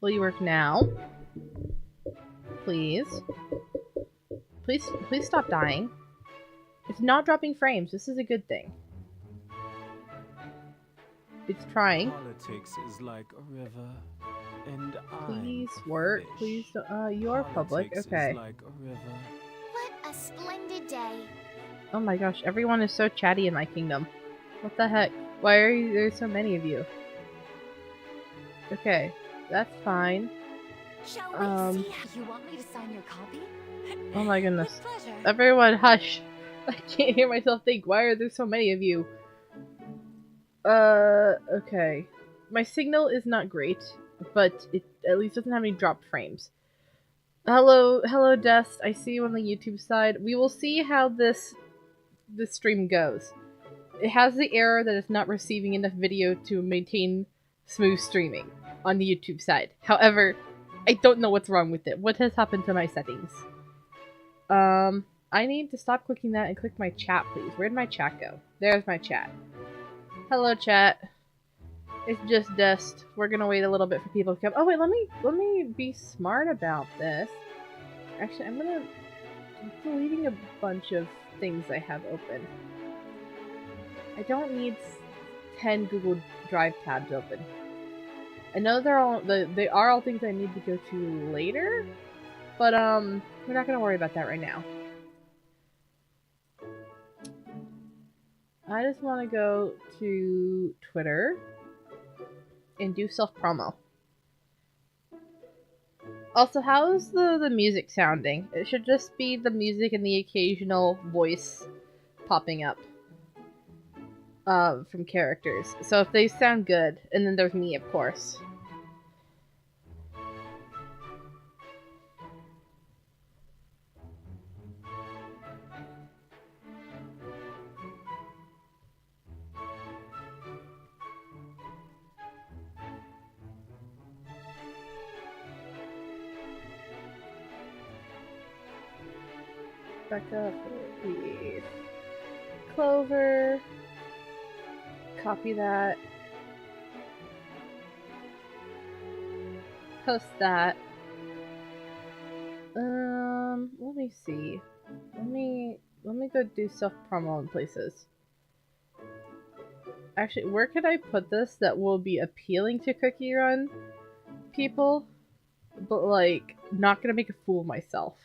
Will you work now? Please. Please stop dying. It's not dropping frames. This is a good thing. It's trying. Politics is like a river, and Please I'm a work. fish. Please don't. You're public. Politics Okay. is like a river. What a splendid day. Oh my gosh, everyone is so chatty in my kingdom. What the heck? Why are there so many of you? Okay, that's fine. Shall we see? You want me to sign your copy? Oh my goodness. With pleasure. Everyone, hush! I can't hear myself think. Why are there so many of you? Okay. My signal is not great, but it at least doesn't have any dropped frames. Hello, Dust. I see you on the YouTube side. We will see how this stream goes. It has the error that it's not receiving enough video to maintain smooth streaming on the YouTube side. However, I don't know what's wrong with it. What has happened to my settings? I need to stop clicking that and click my chat, please. Where'd my chat go? There's my chat. Hello, chat. It's just Dust. We're gonna wait a little bit for people to come. Oh wait, let me be smart about this. Actually, I'm deleting a bunch of things I have open. I don't need 10 Google Drive tabs open. I know they are all things I need to go to later, but we're not gonna worry about that right now. I just want to go to Twitter and do self-promo. Also, how's the music sounding? It should just be the music and the occasional voice popping up from characters. So if they sound good, and then there's me, of course. Back up, please. Clover. Copy that. Post that. Let me see. Let me go do self-promo in places. Actually, where could I put this that will be appealing to Cookie Run people, but like not gonna make a fool of myself?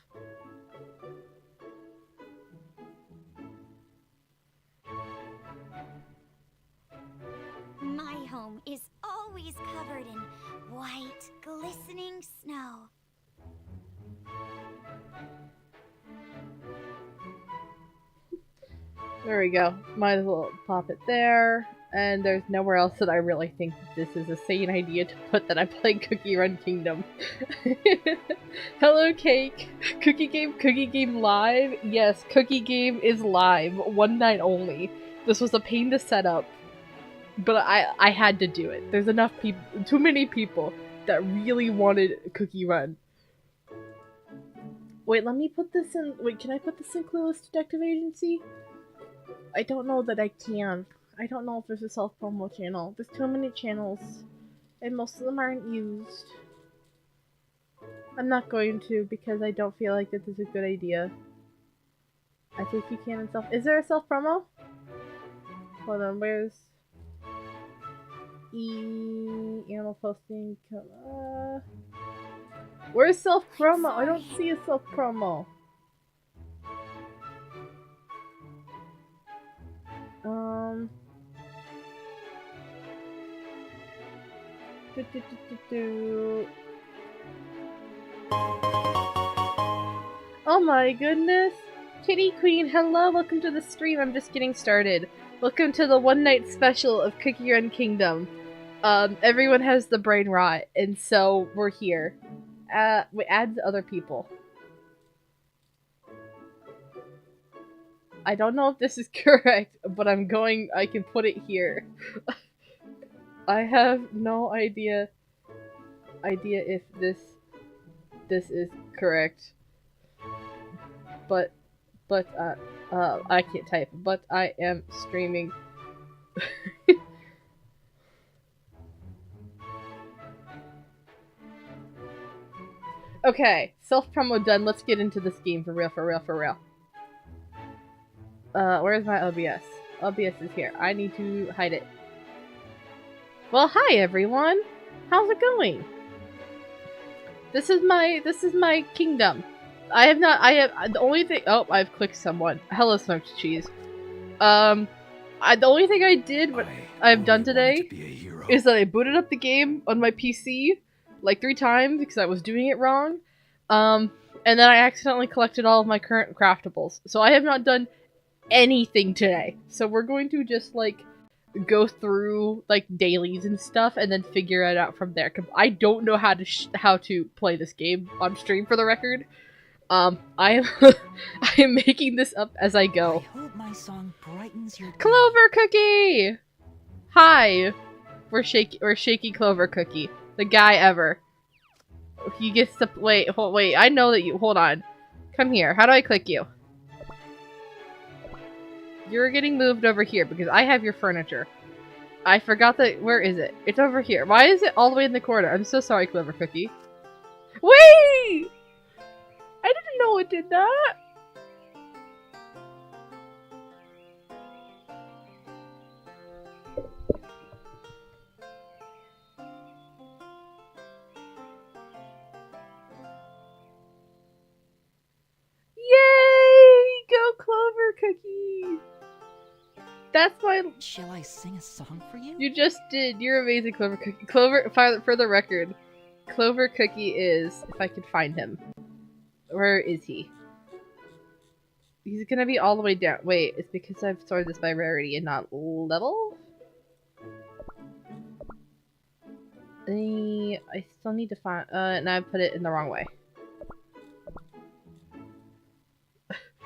My home is always covered in white, glistening snow. There we go. Might as well pop it there. And there's nowhere else that I really think this is a sane idea to put that I play Cookie Run Kingdom. Hello, Cake. Cookie Game live? Yes, Cookie Game is live. One night only. This was a pain to set up, but I had to do it. There's enough people, too many people that really wanted Cookie Run. Wait, let me put this in. Wait, can I put this in Clueless Detective Agency? I don't know that I can. I don't know if there's a self-promo channel. There's too many channels, and most of them aren't used. I'm not going to because I don't feel like this is a good idea. I think you can in self. Is there a self-promo? Hold on, where's animal posting? Where's self-promo? I don't see a self-promo. Oh my goodness! Kitty Queen, hello! Welcome to the stream. I'm just getting started. Welcome to the one night special of Cookie Run Kingdom. Everyone has the brain rot, and so we're here. We add other people. I don't know if this is correct, but I can put it here. I have no idea if this is correct. But I can't type, but I am streaming. Okay, self-promo done. Let's get into this game for real, for real, for real. Where's my OBS? OBS is here. I need to hide it. Well, hi everyone! How's it going? This is my kingdom. The only thing- oh, I've clicked someone. Hello, smoked cheese. The only thing I've done today is that I booted up the game on my PC like 3 times because I was doing it wrong. And then I accidentally collected all of my current craftables. So I have not done anything today. So we're going to just like go through like dailies and stuff and then figure it out from there. 'Cause I don't know how to play this game on stream, for the record. I am I am making this up as I go. I hope my song brightens your day. Clover Cookie! Hi! We're Shaky Clover Cookie. The guy ever. He gets to- wait, I know that you- hold on. Come here. How do I click you? You're getting moved over here because I have your furniture. I forgot that- where is it? It's over here. Why is it all the way in the corner? I'm so sorry, Clover Cookie. Wait! I didn't know it did that! Yay! Go Clover Cookie! That's my- Shall I sing a song for you? You just did. You're amazing, Clover Cookie. Clover, for the record, Clover Cookie is, if I could find him. Where is he? He's gonna be all the way down. Wait, it's because I've sorted this by rarity and not level? I still need to find, and I put it in the wrong way.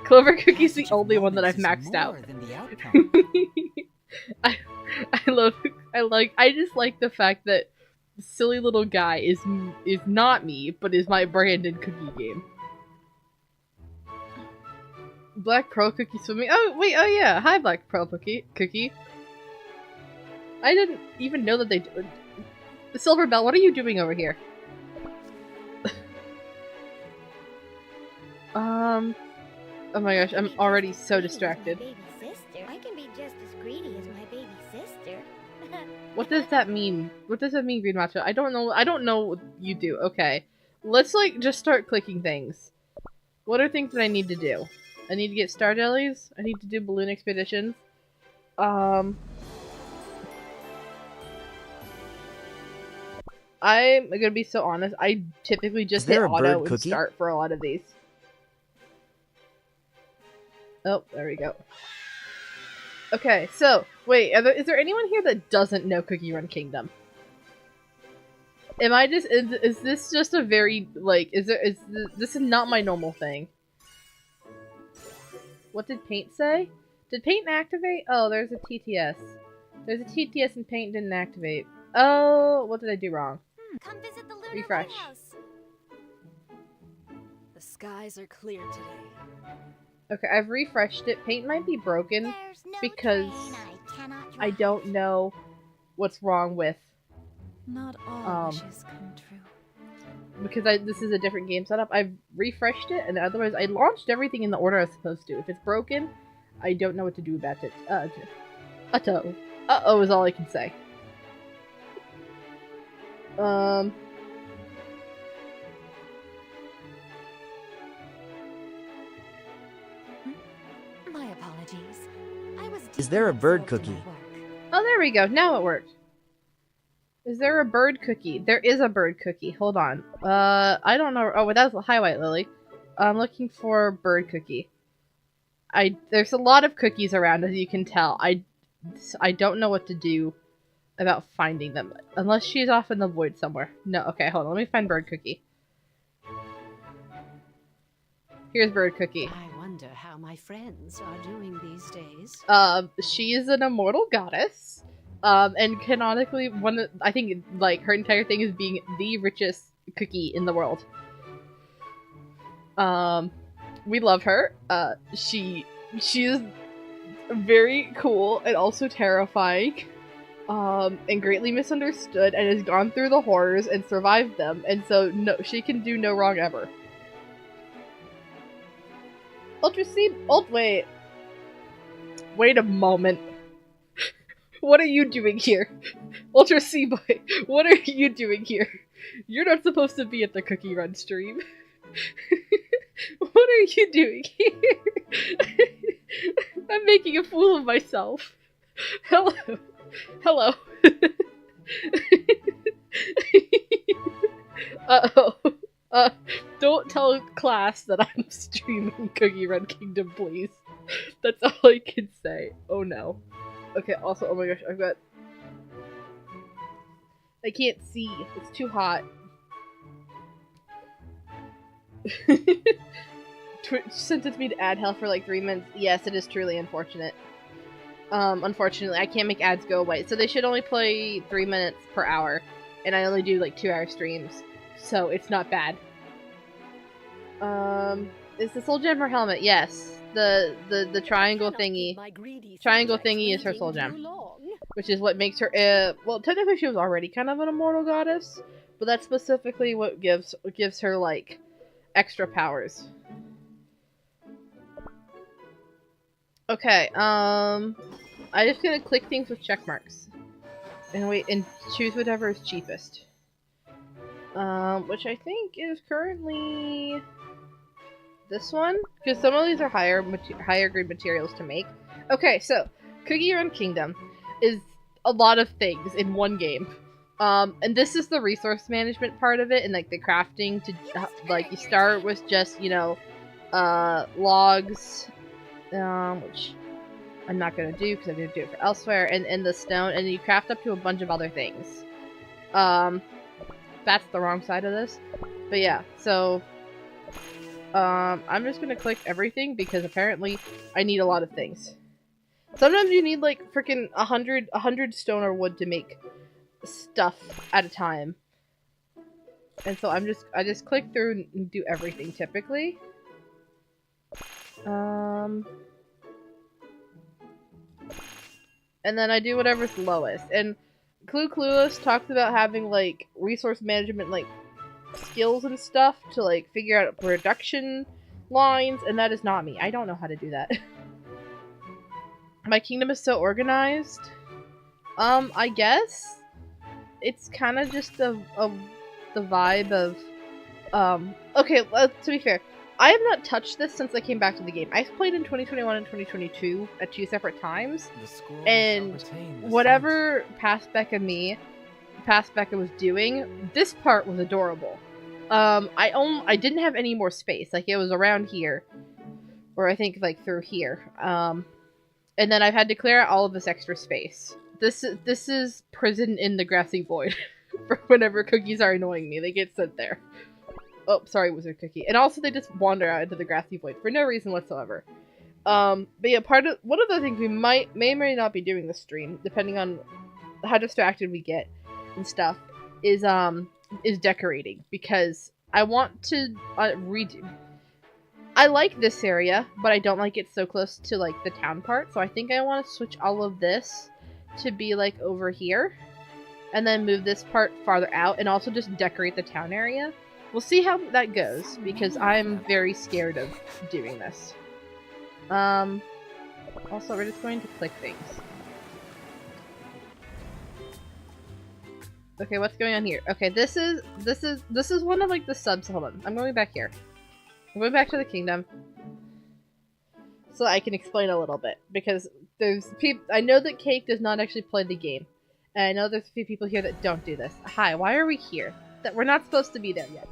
Clover Cookie's the only one that I've maxed out. I just like the fact that silly little guy is not me, but is my branded cookie game. Black Pearl Cookie swimming. Oh wait, oh yeah. Hi, Black Pearl Cookie. I didn't even know that they. Silver Bell, what are you doing over here? Oh my gosh, I'm already so distracted. Baby sister. I can be just as greedy as my baby sister. What does that mean? What does that mean, Green Macho? I don't know what you do. Okay. Let's like just start clicking things. What are things that I need to do? I need to get star jellies. I need to do balloon expeditions. I'm gonna be so honest. I typically just hit auto and start for a lot of these. Oh, there we go. Okay, so wait, is there anyone here that doesn't know Cookie Run Kingdom? Am I just is this just a very like this is not my normal thing? What did Paint say? Did Paint activate? Oh, there's a TTS. There's a TTS and Paint didn't activate. Oh, what did I do wrong? Come visit the Lunar Refresh. Lighthouse. The skies are clear today. Okay, I've refreshed it. Paint might be broken There's no because train I cannot I drive. don't know what's wrong with Not all Um, wishes come true. because this is a different game setup. I've refreshed it, and otherwise I launched everything in the order I was supposed to. If it's broken, I don't know what to do about it. Uh-oh is all I can say. My apologies. I was Is there a bird deeply cookie? absorbed in my work. Oh, there we go. Now it worked. Is there a bird cookie? There is a bird cookie. Hold on. I don't know. Oh, that's Hi White Lily. I'm looking for bird cookie. There's a lot of cookies around, as you can tell. I don't know what to do about finding them. Unless she's off in the void somewhere. No, okay, hold on. Let me find bird cookie. Here's bird cookie. I wonder how my friends are doing these days. She is an immortal goddess. And canonically, I think, like, her entire thing is being the richest cookie in the world. We love her. She is very cool and also terrifying. and greatly misunderstood, and has gone through the horrors and survived them, and so no, she can do no wrong ever. Ultra C. Wait. Wait a moment. What are you doing here? Ultra C Boy, what are you doing here? You're not supposed to be at the Cookie Run stream. What are you doing here? I'm making a fool of myself. Hello. Hello. Uh-oh. Don't tell class that I'm streaming Cookie Run Kingdom, please. That's all I can say. Oh no. Okay, also, oh my gosh, I can't see. It's too hot. Twitch sentenced me to ad hell for like 3 minutes. Yes, it is truly unfortunate. Unfortunately, I can't make ads go away. So they should only play 3 minutes per hour. And I only do like 2-hour streams. So it's not bad. Is the soul gem her helmet? Yes. The triangle thingy. Triangle thingy is her soul gem. Which is what makes her, well, technically she was already kind of an immortal goddess. But that's specifically what gives her, like, extra powers. Okay, I'm just gonna click things with check marks. And wait, and choose whatever is cheapest. Which I think is currently this one, because some of these are higher grade materials to make. Okay, so Cookie Run Kingdom is a lot of things in one game. And this is the resource management part of it, and like the crafting to like you start with just, you know, logs, which I'm not gonna do because I'm gonna do it for elsewhere, and the stone, and you craft up to a bunch of other things. That's the wrong side of this, but yeah. So I'm just gonna click everything because apparently I need a lot of things. Sometimes you need like freaking 100 stone or wood to make stuff at a time. And so I just click through and do everything typically. And then I do whatever's lowest. And Clueless talks about having like resource management like skills and stuff to like figure out production lines, and that is not me. I don't know how to do that. My kingdom is so organized. I guess it's kind of just the vibe of okay, to be fair, I have not touched this since I came back to the game. I've played in 2021 and 2022 at 2 separate times, and whatever past Becca was doing, this part was adorable. I didn't have any more space. Like, it was around here, or I think like through here. And then I've had to clear out all of this extra space. This is prison in the grassy void. For whenever cookies are annoying me, they get sent there. Oh, sorry, Wizard Cookie. And also they just wander out into the grassy void for no reason whatsoever. But yeah, one of the things we may or may not be doing this stream, depending on how distracted we get and stuff, is decorating, because I want to redo. I like this area, but I don't like it so close to like the town part, so I think I want to switch all of this to be like over here, and then move this part farther out, and also just decorate the town area. We'll see how that goes, because I'm very scared of doing this. Also, we're just going to click things. Okay, what's going on here? Okay, this is one of like the subs. Hold on, I'm going back here. I'm going back to the kingdom, so I can explain a little bit, because there's people. I know that Cake does not actually play the game, and I know there's a few people here that don't do this. Hi, why are we here? That we're not supposed to be there yet.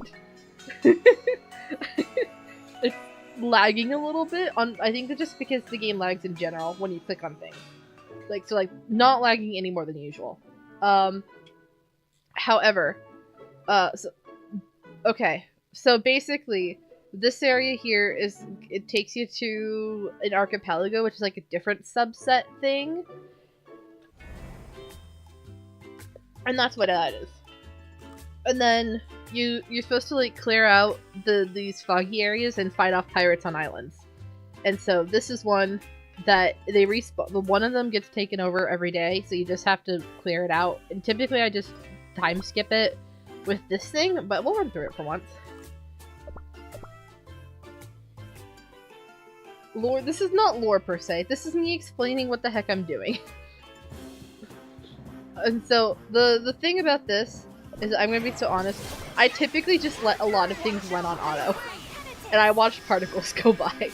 It's lagging a little bit on. I think that's just because the game lags in general when you click on things. Like not lagging any more than usual. However, so basically, this area here it takes you to an archipelago, which is like a different subset thing. And that's what that is. And then you're supposed to like clear out these foggy areas and fight off pirates on islands. And so this is one, that they respawn. One of them gets taken over every day, so you just have to clear it out. And typically I just time skip it with this thing, but we'll run through it for once. Lore, this is not lore per se. This is me explaining what the heck I'm doing. And so, the thing about this is, I'm gonna be so honest, I typically just let a lot of things run on auto. And I watch particles go by.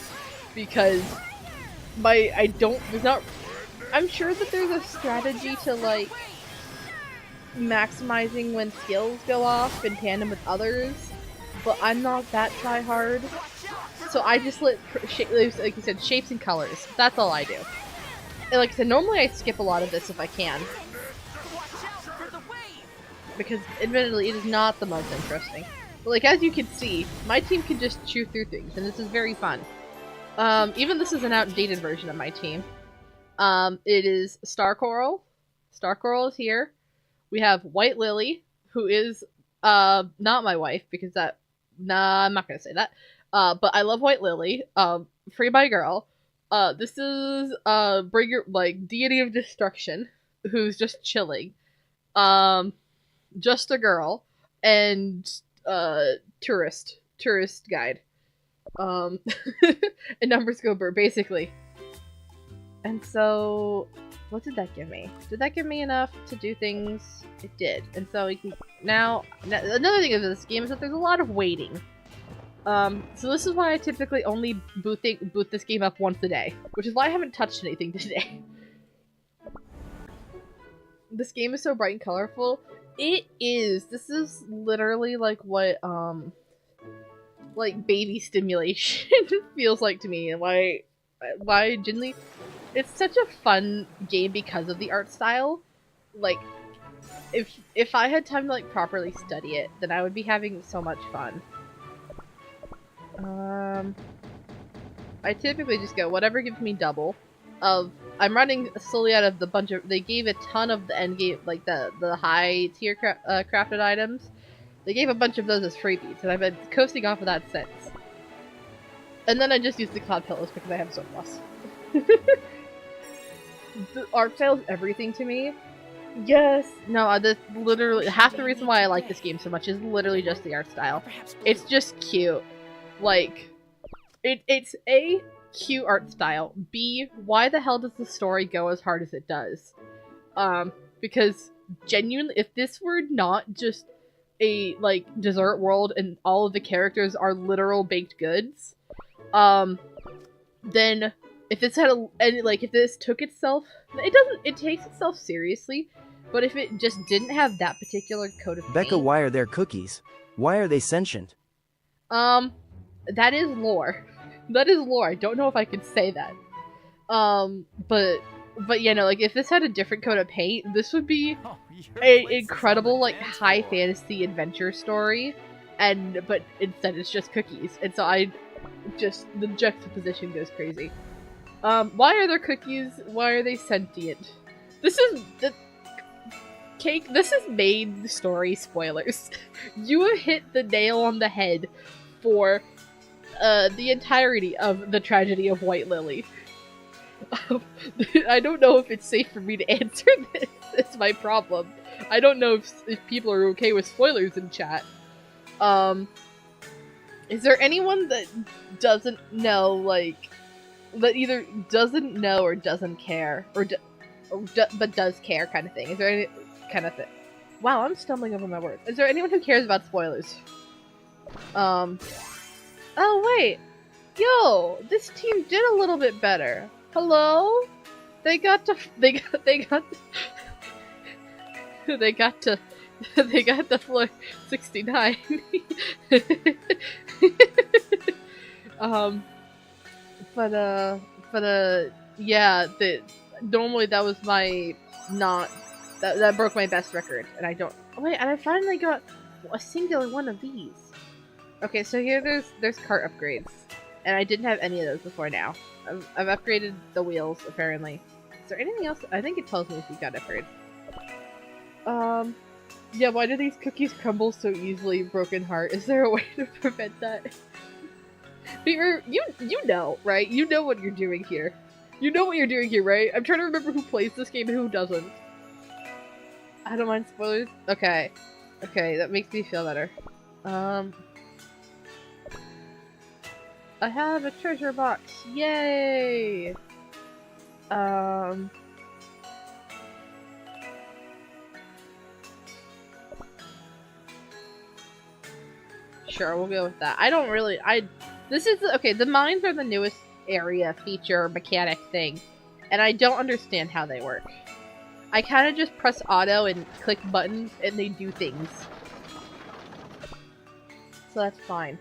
Because I'm sure that there's a strategy to, like, maximizing when skills go off in tandem with others, but I'm not that try-hard. So I just let, like you said, shapes and colors. That's all I do. And like I said, normally I skip a lot of this if I can. Because, admittedly, it is not the most interesting. But like, as you can see, my team can just chew through things, and this is very fun. Even this is an outdated version of my team. It is Star Coral. Star Coral is here. We have White Lily, who is, not my wife, because that, nah, I'm not gonna say that. But I love White Lily. Free my girl. This is, Bringer, like, Deity of Destruction, who's just chilling. Just a girl. And, Tourist Guide. And Numbers Gober, basically. And so, what did that give me? Did that give me enough to do things? It did. And so we can, now, another thing of this game is that there's a lot of waiting. So this is why I typically only boot this game up once a day, which is why I haven't touched anything today. This game is so bright and colorful. It is. This is literally like what, like baby stimulation feels like to me, and why genuinely, it's such a fun game because of the art style. Like, if I had time to like properly study it, then I would be having so much fun. I typically just go whatever gives me double. I'm running slowly out of the bunch of. They gave a ton of the end game, like the high tier crafted items. They gave a bunch of those as freebies, and I've been coasting off of that since. And then I just use the cloud pillows because I have surplus. The art style is everything to me. Yes. No, this literally half the reason why I like this game so much is literally just the art style. It's just cute. Like, it's A, cute art style. B, why the hell does the story go as hard as it does? Because genuinely, if this were not just a, like, dessert world and all of the characters are literal baked goods, then if this had if this took itself, it takes itself seriously, but if it just didn't have that particular coat of paint. Becca, why are there cookies? Why are they sentient? That is lore. That is lore. I don't know if I could say that. But you know, like, if this had a different coat of paint, this would be an incredible, like, high fantasy adventure story, but instead it's just cookies, and so the juxtaposition goes crazy. Why are there cookies? Why are they sentient? This is main story spoilers. You have hit the nail on the head for the entirety of the tragedy of White Lily. I don't know if it's safe for me to answer this. It's my problem. I don't know if people are okay with spoilers in chat. Is there anyone that doesn't know, like, that either doesn't know or doesn't care, but does care kind of thing? Is there any kind of thing? Wow, I'm stumbling over my words. Is there anyone who cares about spoilers? Oh wait, yo, this team did a little bit better. Hello? They got to floor 69. Yeah, normally that was my that broke my best record, and I don't. Oh, wait, and I finally got a singular one of these. Okay, so here there's cart upgrades, and I didn't have any of those before now. I've upgraded the wheels, apparently. Is there anything else? I think it tells me if you got upgrades. Yeah, why do these cookies crumble so easily? Broken heart. Is there a way to prevent that? Beaver, you know, right? You know what you're doing here. You know what you're doing here, right? I'm trying to remember who plays this game and who doesn't. I don't mind spoilers. Okay. Okay, that makes me feel better. I have a treasure box. Yay! Sure, we'll go with that. I don't really- this is- okay, the mines are the newest area, feature, mechanic thing, and I don't understand how they work. I kind of just press auto and click buttons, and they do things. So that's fine.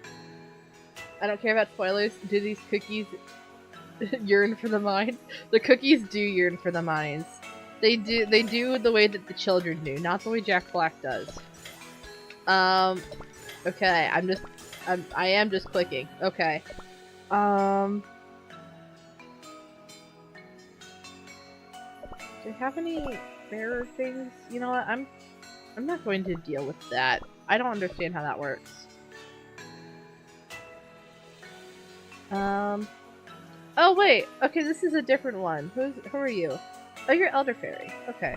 I don't care about spoilers. Do these cookies yearn for the mines? The cookies do yearn for the mines. They do the way that the children do, not the way Jack Black does. Okay, I am just clicking. Okay. Do you have any rarer things? You know what? I'm not going to deal with that. I don't understand how that works. Oh wait. Okay, this is a different one. Who are you? Oh, you're Elder Fairy. Okay.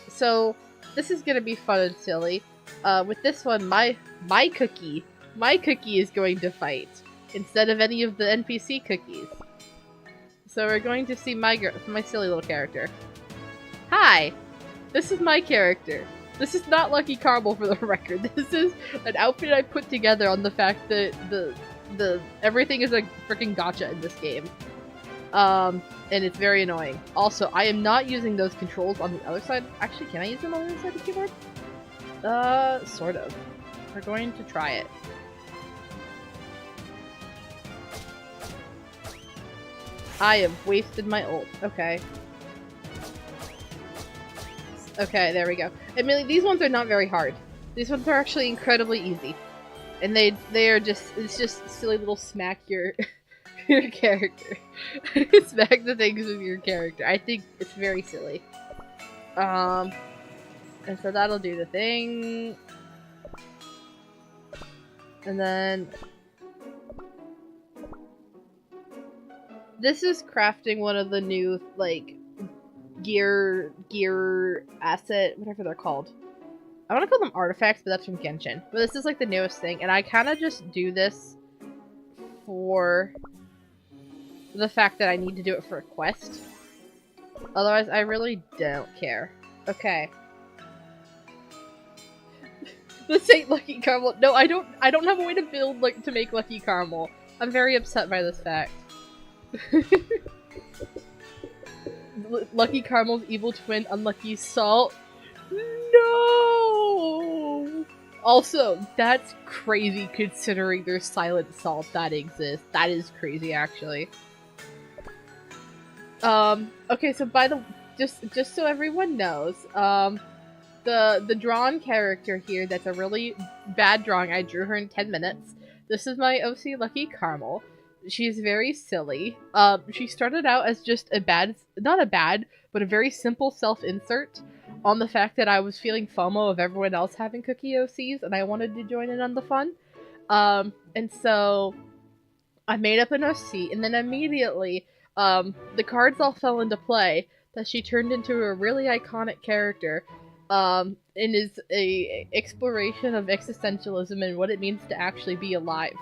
So this is gonna be fun and silly. With this one, my cookie is going to fight instead of any of the NPC cookies. So we're going to see my silly little character. Hi! This is my character. This is not Lucky Caramel for the record. This is an outfit I put together on the fact that everything is a freaking gotcha in this game. And it's very annoying. Also, I am not using those controls on the other side. Actually, can I use them on the other side of the keyboard? Sort of. We're going to try it. I have wasted my ult. Okay. Okay, there we go. I mean, these ones are not very hard. These ones are actually incredibly easy. And they are just, it's just silly little smack your character. Smack the things with your character. I think it's very silly. And so that'll do the thing. And then this is crafting one of the new, like, gear asset, whatever they're called. I want to call them artifacts, but that's from Genshin. But this is like the newest thing, and I kind of just do this for the fact that I need to do it for a quest. Otherwise, I really don't care. Okay. This ain't Lucky Caramel. No, I don't have a way to build, like, to make Lucky Caramel. I'm very upset by this fact. Lucky Caramel's evil twin, Unlucky Salt. No! Also, that's crazy considering there's Silent Salt that exists. That is crazy, actually. Okay, so just so everyone knows, the drawn character here, that's a really bad drawing. I drew her in 10 minutes. This is my OC Lucky Caramel. She's very silly. She started out as just not a bad, but a very simple self-insert on the fact that I was feeling FOMO of everyone else having cookie OCs, and I wanted to join in on the fun. And so I made up an OC, and then immediately, the cards all fell into play that she turned into a really iconic character, and is a exploration of existentialism and what it means to actually be alive.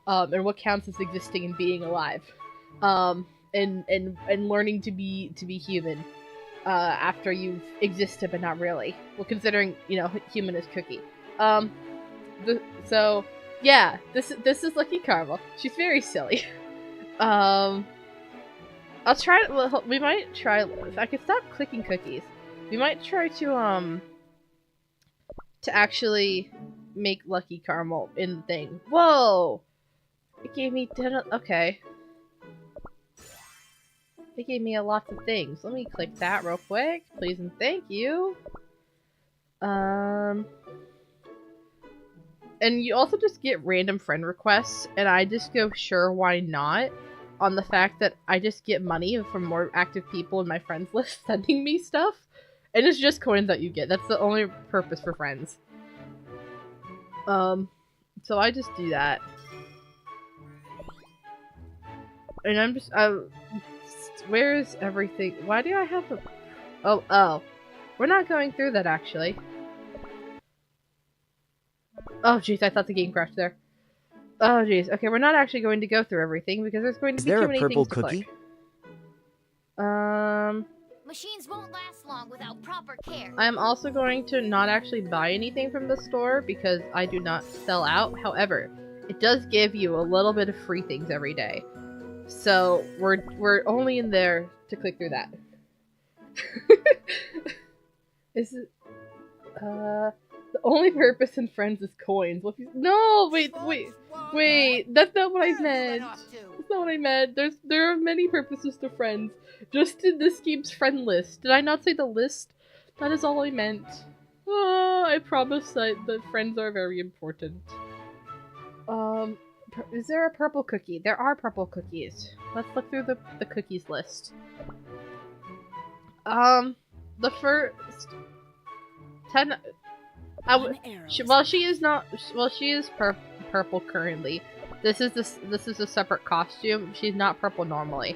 And what counts as existing and being alive, and learning to be human, after you've existed but not really. Well, considering, you know, human is Cookie. So yeah, this is Lucky Caramel. She's very silly. I'll try. Well, we might try. If I could stop clicking cookies, we might try to actually make Lucky Caramel in the thing. Whoa. It gave me 10. Okay. It gave me a lot of things. Let me click that real quick, please and thank you. And you also just get random friend requests, and I just go, sure, why not? On the fact that I just get money from more active people in my friends list sending me stuff. And it's just coins that you get. That's the only purpose for friends. So I just do that. And I'm just, Where's everything? Why do I have to... Oh. We're not going through that, actually. Oh, jeez, I thought the game crashed there. Oh, jeez. Okay, we're not actually going to go through everything because there's going to be too many things to click. Machines won't last long without proper care. I'm also going to not actually buy anything from the store because I do not sell out. However, it does give you a little bit of free things every day. So we're only in there to click through that. Is it the only purpose in friends is coins? No, wait. That's not what I meant. That's not what I meant. There are many purposes to friends. Just in this game's friend list. Did I not say the list? That is all I meant. Oh, I promise that friends are very important. Is there a purple cookie? There are purple cookies. Let's look through the cookies list. The first 10. She is purple currently. This is a separate costume. She's not purple normally.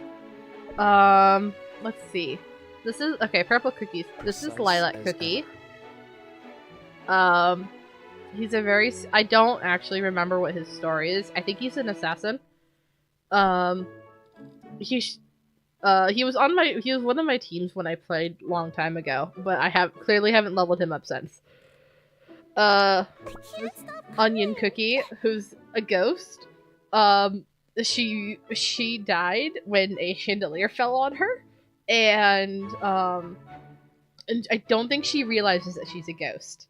Let's see. This is okay. Purple cookies. This is Lilac Cookie. He's a very. I don't actually remember what his story is. I think he's an assassin. He was one of my teams when I played a long time ago, but I clearly haven't leveled him up since. Onion Cookie, who's a ghost. She died when a chandelier fell on her, and I don't think she realizes that she's a ghost.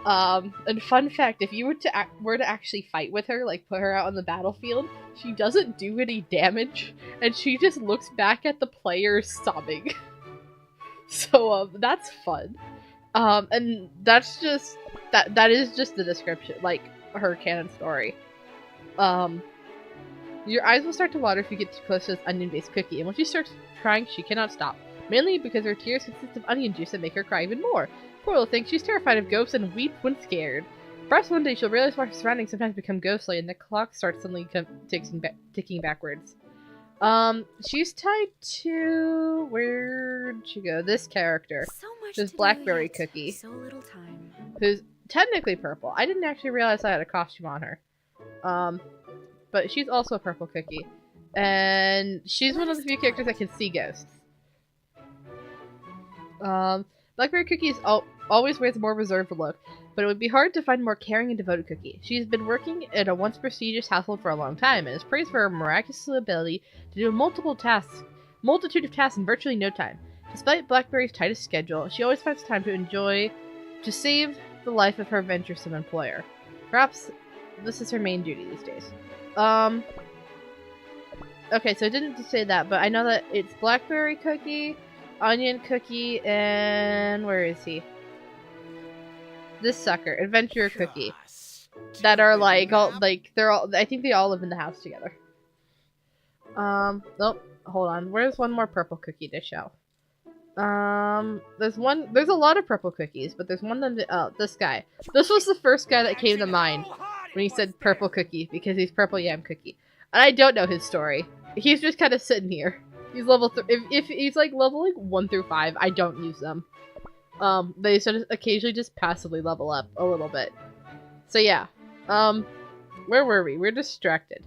And fun fact, if you were to actually fight with her, like put her out on the battlefield, she doesn't do any damage, and she just looks back at the players sobbing. So, that's fun. And that's just, that is just the description, like, her canon story. Your eyes will start to water if you get too close to this onion-based cookie, and when she starts crying, she cannot stop. Mainly because her tears consist of onion juice that make her cry even more. Poor little thing, she's terrified of ghosts and weeps when scared. Perhaps one day she'll realize why her surroundings sometimes become ghostly and the clock starts suddenly ticking backwards. She's tied to... where'd she go? This character. So much This to do, Blackberry yet Cookie. So little time. Who's technically purple. I didn't actually realize I had a costume on her. But she's also a purple cookie. And she's one of the few characters that can see ghosts. Blackberry Cookie always wears a more reserved look, but it would be hard to find a more caring and devoted cookie. She's been working in a once prestigious household for a long time, and is praised for her miraculous ability to do a multitude of tasks in virtually no time. Despite Blackberry's tightest schedule, she always finds time to save the life of her venturesome employer. Perhaps this is her main duty these days. Okay, so I didn't say that, but I know that it's Blackberry Cookie, Onion Cookie, and where is he? This sucker, Adventurer Cookie. That are like I think they all live in the house together. Nope, hold on. Where's one more purple cookie to show? There's a lot of purple cookies, but there's one that, this guy. This was the first guy that came to mind when he said purple cookie, because he's purple yam cookie. And I don't know his story. He's just kind of sitting here. He's level if he's like level like 1 through 5, I don't use them. They sort of occasionally just passively level up a little bit. So yeah. Where were we? We're distracted.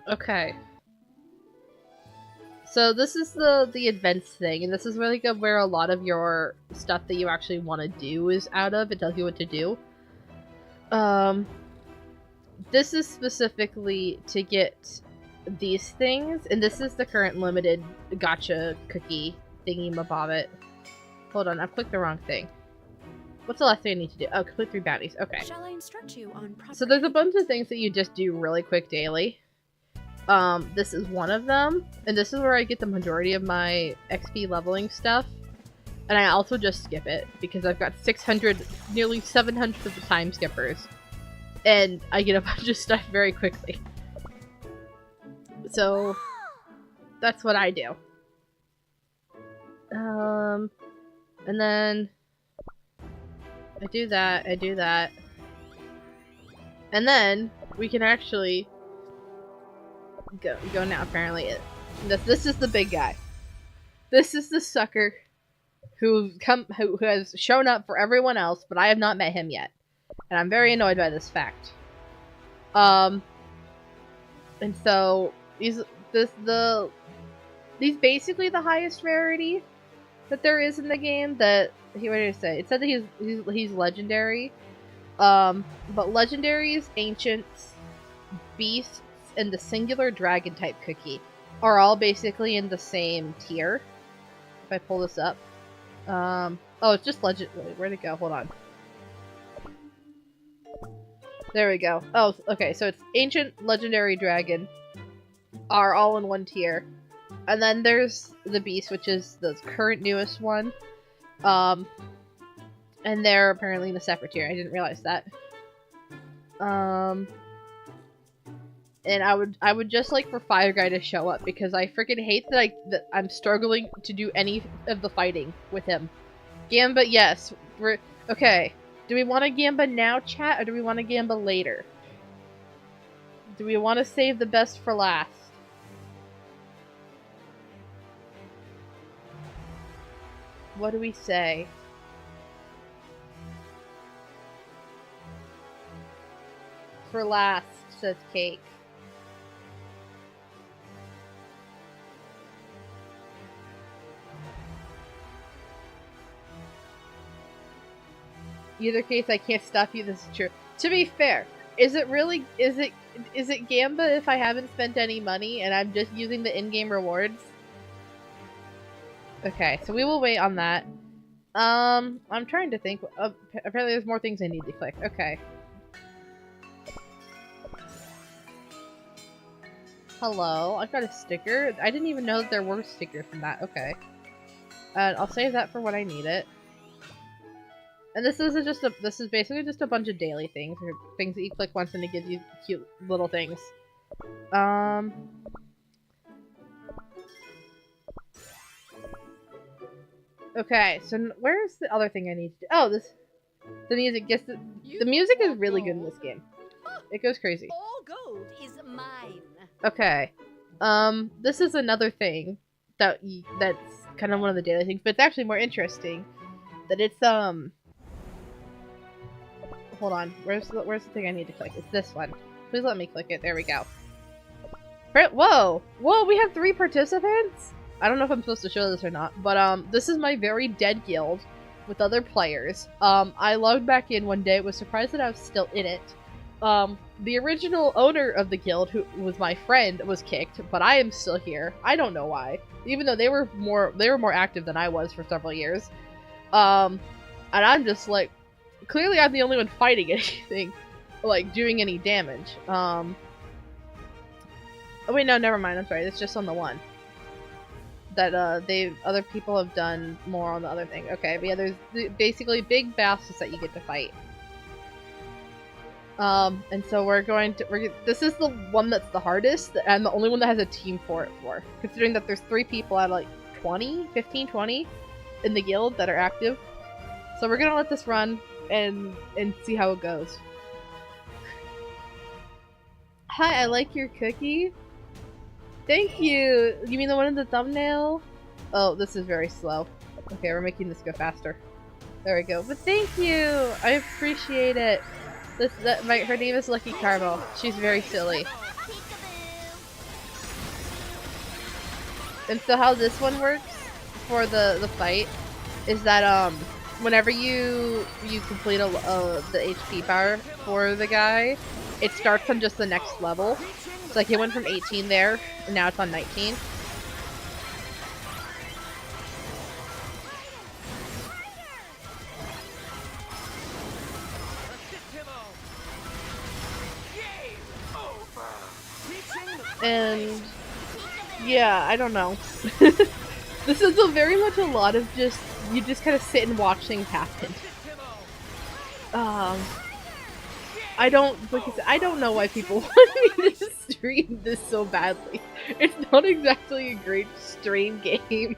Okay. So this is the events thing, and this is really good where a lot of your stuff that you actually want to do is out of. It tells you what to do. This is specifically to get these things, and this is the current limited gacha cookie thingy-mabobbit. Hold on, I've clicked the wrong thing. What's the last thing I need to do? Oh, complete 3 bounties. Okay. Shall I instruct you on proper... So there's a bunch of things that you just do really quick daily. This is one of them, and this is where I get the majority of my XP leveling stuff. And I also just skip it, because I've got 600, nearly 700 of the time skippers. And I get a bunch of stuff very quickly. So, that's what I do. And then... I do that. And then, we can actually go now. Apparently, this is the big guy. This is the sucker who has shown up for everyone else, but I have not met him yet, and I'm very annoyed by this fact. And so he's basically the highest rarity that there is in the game. That what did I say? It said that he's legendary. But legendaries, ancients, beasts, and the singular dragon type cookie are all basically in the same tier. If I pull this up. Oh, it's just legend. Wait, where'd it go? Hold on. There we go. Oh, okay, so it's ancient, legendary, dragon are all in one tier. And then there's the beast, which is the current newest one. And they're apparently in a separate tier. I didn't realize that. And I would just like for Fire Guy to show up because I freaking hate that I'm struggling to do any of the fighting with him. Gamba, yes. Okay. Do we want to Gamba now, chat, or do we want to Gamba later? Do we want to save the best for last? What do we say? For last, says Cake. Either case, I can't stop you. This is true. To be fair, is it Gamba if I haven't spent any money and I'm just using the in-game rewards? Okay, so we will wait on that. I'm trying to think. Apparently, there's more things I need to click. Okay. Hello, I've got a sticker. I didn't even know that there were stickers from that. Okay. I'll save that for when I need it. And this is basically just a bunch of daily things, or things that you click once and it gives you cute little things. Okay, so where's the other thing I need to do? Oh, the music. The music is really good in this game. It goes crazy. All gold is mine. Okay. This is another thing that's kind of one of the daily things, but it's actually more interesting. That it's hold on. Where's the thing I need to click? It's this one. Please let me click it. There we go. Whoa! Whoa, we have 3 participants? I don't know if I'm supposed to show this or not, but this is my very dead guild with other players. I logged back in one day, was surprised that I was still in it. The original owner of the guild, who was my friend, was kicked, but I am still here. I don't know why. Even though they were more active than I was for several years. And I'm just like, clearly I'm the only one fighting anything, like doing any damage. Oh wait, no, never mind. I'm sorry. It's just on the one. That other people have done more on the other thing. Okay, but yeah, there's basically big bosses that you get to fight. And so this is the one that's the hardest, and the only one that has a team for, considering that there's 3 people out of like 15, 20 in the guild that are active. So we're gonna let this run and see how it goes. Hi, I like your cookie. Thank you! You mean the one in the thumbnail? Oh, this is very slow. Okay, we're making this go faster. There we go. But thank you! I appreciate it. Her name is Lucky Caramel. She's very silly. And so how this one works for the fight is that whenever you complete the HP bar for the guy, it starts on just the next level. So like it went from 18 there, and now it's on 19. And yeah, I don't know. This is very much a lot of you just kind of sit and watch things happen. I don't know why people want me to stream this so badly. It's not exactly a great stream game.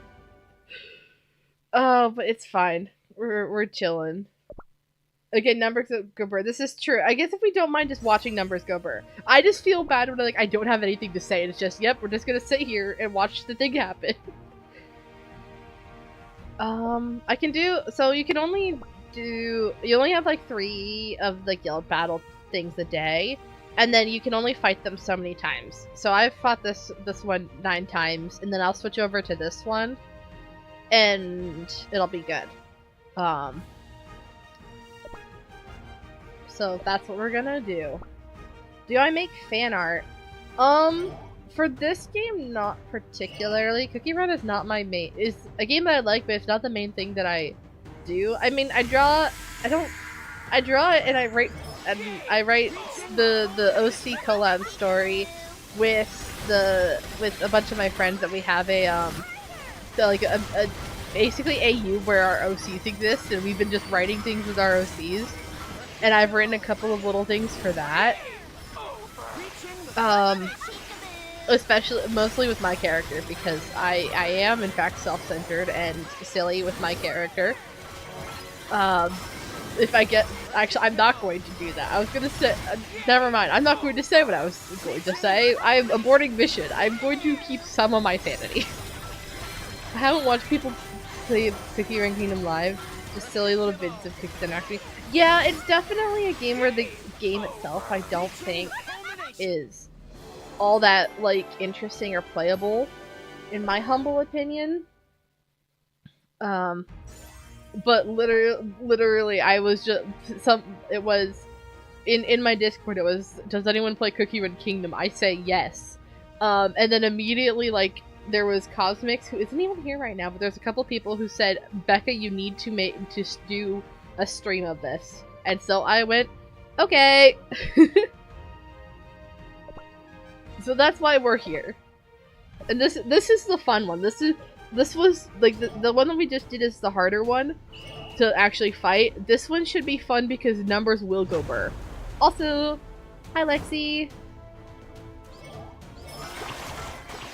Oh, but it's fine. We're chilling. Again, numbers go burr. This is true. I guess if we don't mind just watching numbers go burr. I just feel bad when I don't have anything to say. It's just, yep, we're just gonna sit here and watch the thing happen. I can do, so you can only do, you only have like 3 of the guild battle things a day, and then you can only fight them so many times. So I've fought this one 9 times, and then I'll switch over to this one, and it'll be good. So that's what we're gonna do. Do I make fan art? For this game, not particularly. Cookie Run is not my main. Is a game that I like, but it's not the main thing that I do. I mean, I draw. I draw it and I write. And I write the OC collab story with a bunch of my friends that we have a basically AU where our OCs exist, and we've been just writing things with our OCs. And I've written a couple of little things for that. Mostly with my character, because I am in fact self-centered and silly with my character. If I get, actually, I'm not going to do that. I was gonna say, never mind. I'm not going to say what I was going to say. I'm aborting mission. I'm going to keep some of my sanity. I haven't watched people play Cookie Run Kingdom live. Just silly little vids of Cookie Run actually. Yeah, it's definitely a game where the game itself, I don't think, is all that, like, interesting or playable, in my humble opinion. But literally, I was just, it was, in my Discord, it was, does anyone play Cookie Run Kingdom? I say yes. And then immediately, like, there was Cosmix, who isn't even here right now, but there's a couple people who said, Becca, you need to do a stream of this. And so I went, okay. So that's why we're here. And this is the fun one. This was like the one that we just did is the harder one to actually fight. This one should be fun because numbers will go burr. Also, hi Lexi.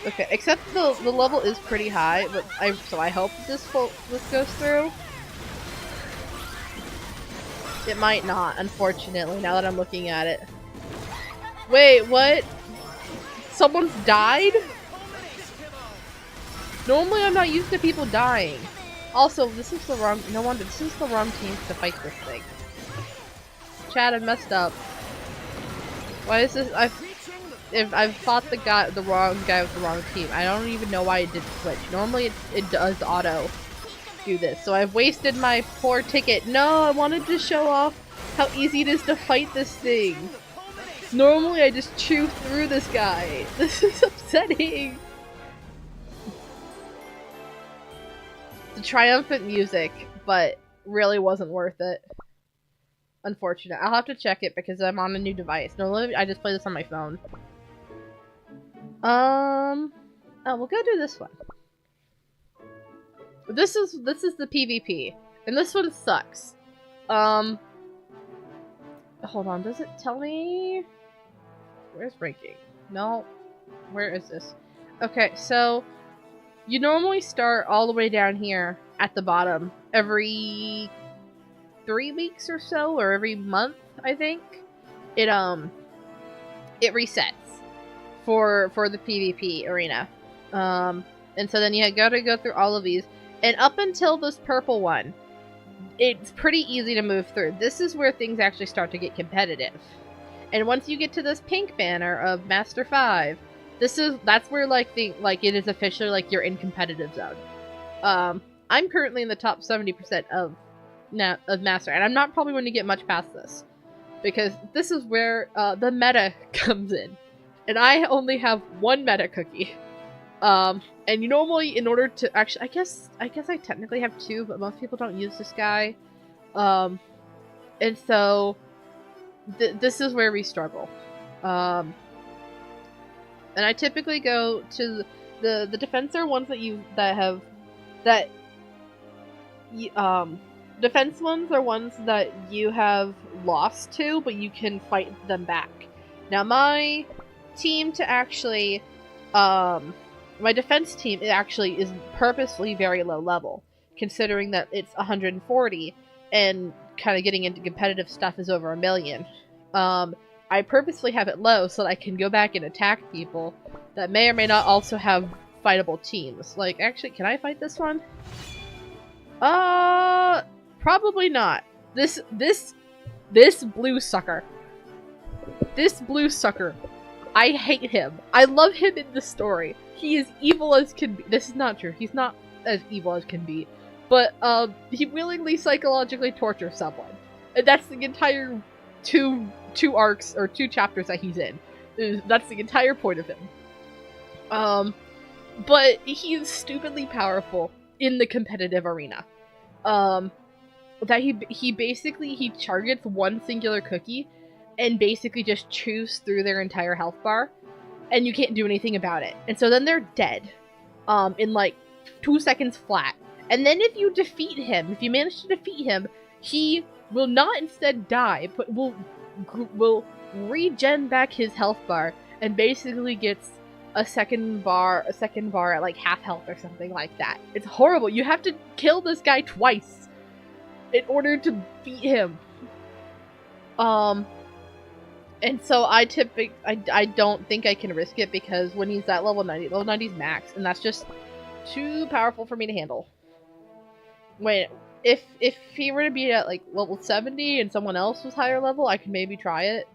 Okay, except the level is pretty high, but I hope this goes through. It might not, unfortunately, now that I'm looking at it. Wait, what? Someone's died? Normally I'm not used to people dying. Also, this is the wrong, no wonder, this is the wrong team to fight this thing. Chad, I messed up. Why is this, I've fought the wrong guy with the wrong team. I don't even know why it did switch. Normally it does auto do this. So I've wasted my poor ticket. No, I wanted to show off how easy it is to fight this thing. Normally I just chew through this guy. This is upsetting. The triumphant music, but really wasn't worth it. Unfortunate. I'll have to check it because I'm on a new device. Normally I just play this on my phone. Oh, we'll go do this one. This is the PvP, and this one sucks. Hold on, does it tell me? Where's ranking? No. Where is this? Okay, so you normally start all the way down here at the bottom every 3 weeks or so, or every month, I think. It resets for the PvP arena. And so then you gotta go through all of these. And up until this purple one, it's pretty easy to move through. This is where things actually start to get competitive. And once you get to this pink banner of Master 5, that's where it is officially like you're in competitive zone. I'm currently in the top 70% of Master, and I'm not probably going to get much past this. Because this is where the meta comes in. And I only have one meta cookie. And you normally, in order to actually, I guess I technically have 2, but most people don't use this guy. And so this is where we struggle. And I typically go to the defense are ones defense ones are ones that you have lost to, but you can fight them back. Now my team to actually, my defense team is purposely very low level, considering that it's 140, and kind of getting into competitive stuff is over 1 million. I purposely have it low so that I can go back and attack people that may or may not also have fightable teams. Like, actually, can I fight this one? Probably not. This blue sucker. This blue sucker. I hate him. I love him in the story. He is evil as can be. This is not true. He's not as evil as can be. But, he willingly psychologically tortures someone. And that's the entire two arcs, or 2 chapters that he's in. That's the entire point of him. But he is stupidly powerful in the competitive arena. That he basically targets one singular cookie and basically just chews through their entire health bar, and you can't do anything about it. And so then they're dead, in like 2 seconds flat. And then if you defeat him, if you manage to defeat him, he will not instead die, but will regen back his health bar and basically gets a second bar at like half health or something like that. It's horrible. You have to kill this guy twice in order to beat him. And so I don't think I can risk it because when he's at level 90, level 90 is max, and that's just too powerful for me to handle. Wait, if he were to be at like level 70 and someone else was higher level, I could maybe try it.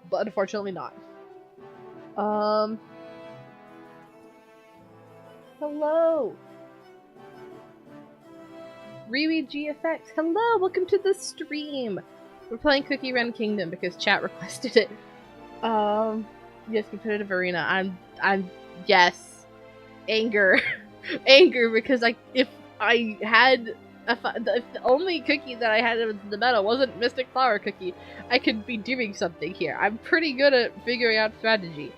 But unfortunately not. Hello! Riri GFX, hello! Welcome to the stream! We're playing Cookie Run Kingdom because chat requested it. Yes, competitive arena. Yes. Anger. Anger, because if the only cookie that I had in the meta wasn't Mystic Flower Cookie, I could be doing something here. I'm pretty good at figuring out strategy.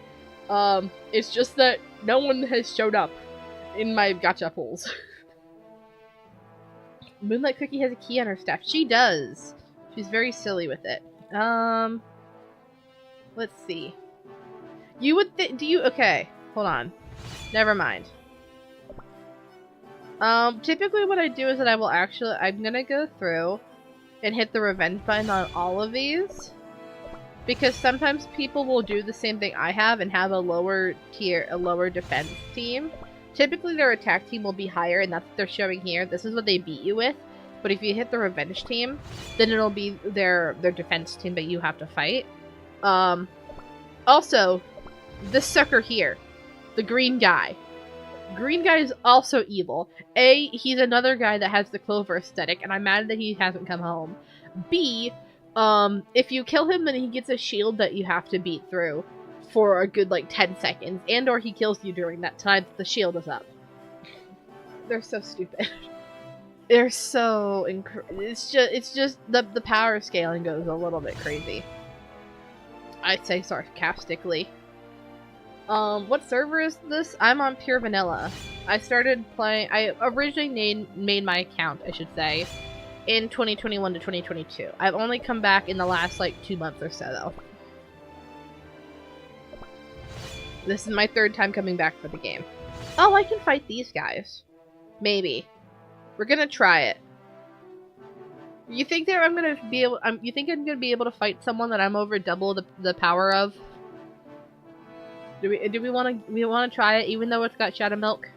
It's just that no one has showed up in my gacha pools. Moonlight Cookie has a key on her staff. She does. She's very silly with it. Let's see. You would okay, hold on. Never mind. Typically what I do is that I'm gonna go through and hit the revenge button on all of these. Because sometimes people will do the same thing I have and have a lower defense team. Typically their attack team will be higher, and that's what they're showing here. This is what they beat you with. But if you hit the revenge team, then it'll be their defense team that you have to fight. Also, this sucker here, the green guy. Green guy is also evil. A, he's another guy that has the Clover aesthetic, and I'm mad that he hasn't come home. B, if you kill him, then he gets a shield that you have to beat through for a good, like, 10 seconds, and or he kills you during that time the shield is up. They're so stupid. They're so it's just the power scaling goes a little bit crazy. I'd say sarcastically. What server is this? I'm on Pure Vanilla. I started playing. I originally made my account, I should say, in 2021 to 2022. I've only come back in the last like 2 months or so, though. This is my 3rd time coming back for the game. Oh, I can fight these guys. Maybe. We're gonna try it. You think that I'm gonna be able? You think I'm gonna be able to fight someone that I'm over double the power of? Do we want to try it even though it's got Shadow Milk?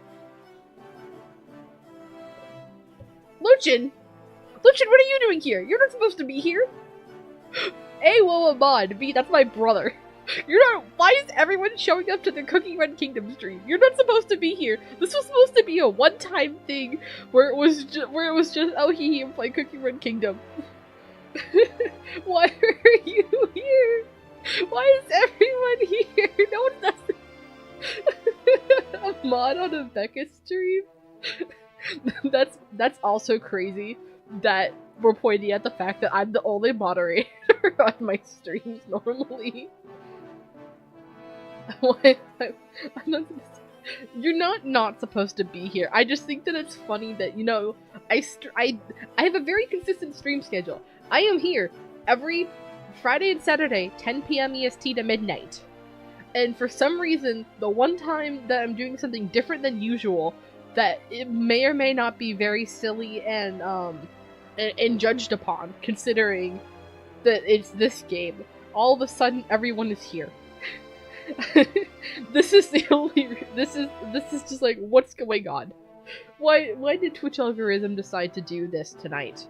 Luchin, what are you doing here? You're not supposed to be here. A, whoa, mod. B, that's my brother. You're not. Why is everyone showing up to the Cookie Run Kingdom stream? You're not supposed to be here. This was supposed to be a one-time thing where it was just oh he and play Cookie Run Kingdom. Why are you here? Why is everyone here? No one does. A mod on a Becca stream. That's also crazy that we're pointing at the fact that I'm the only moderator on my streams normally. You're not supposed to be here. I just think that it's funny that, you know, I have a very consistent stream schedule. I am here every Friday and Saturday, 10 p.m. EST to midnight. And for some reason, the one time that I'm doing something different than usual, that it may or may not be very silly and and judged upon, considering that it's this game. All of a sudden, everyone is here. This is the only. This is just like, what's going on? Why did Twitch algorithm decide to do this tonight?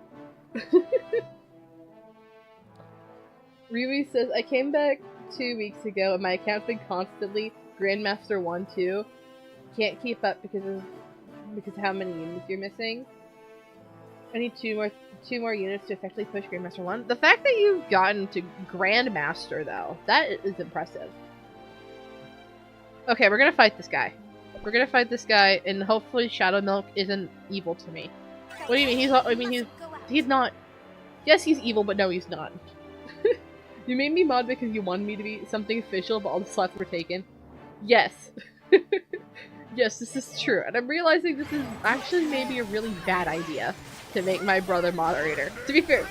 Riri says, I came back 2 weeks ago and my account's been constantly Grandmaster 1, 2. Can't keep up because of how many units you're missing. I need two more units to effectively push Grandmaster 1. The fact that you've gotten to Grandmaster, though, that is impressive. Okay, we're gonna fight this guy. We're gonna fight this guy, and hopefully Shadow Milk isn't evil to me. What do you mean? He's not. Yes, he's evil, but no, he's not. You made me mod because you wanted me to be something official, but all the slots were taken. Yes. Yes, this is true. And I'm realizing this is actually maybe a really bad idea to make my brother moderator. To be fair,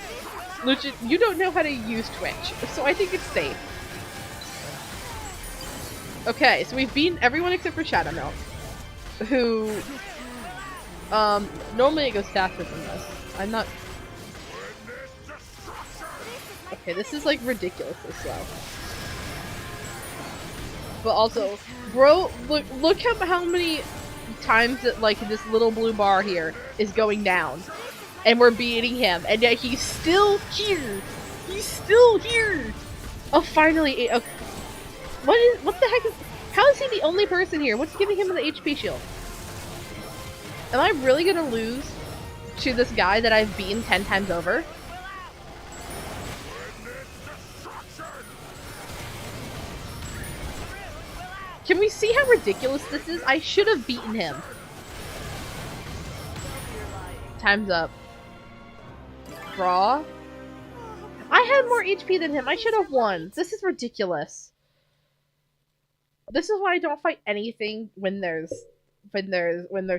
Lucian, you don't know how to use Twitch, so I think it's safe. Okay, so we've beaten everyone except for Shadow Milk, who, normally it goes faster than this. I'm not... Okay, this is like ridiculously slow. But also, bro, look how many times that like this little blue bar here is going down, and we're beating him, and yet he's still here. He's still here. Oh, finally! Okay. What the heck is? How is he the only person here? What's giving him the HP shield? Am I really gonna lose to this guy that I've beaten 10 times over? Can we see how ridiculous this is? I should have beaten him. Time's up. Draw. I had more HP than him. I should have won. This is ridiculous. This is why I don't fight anything when there's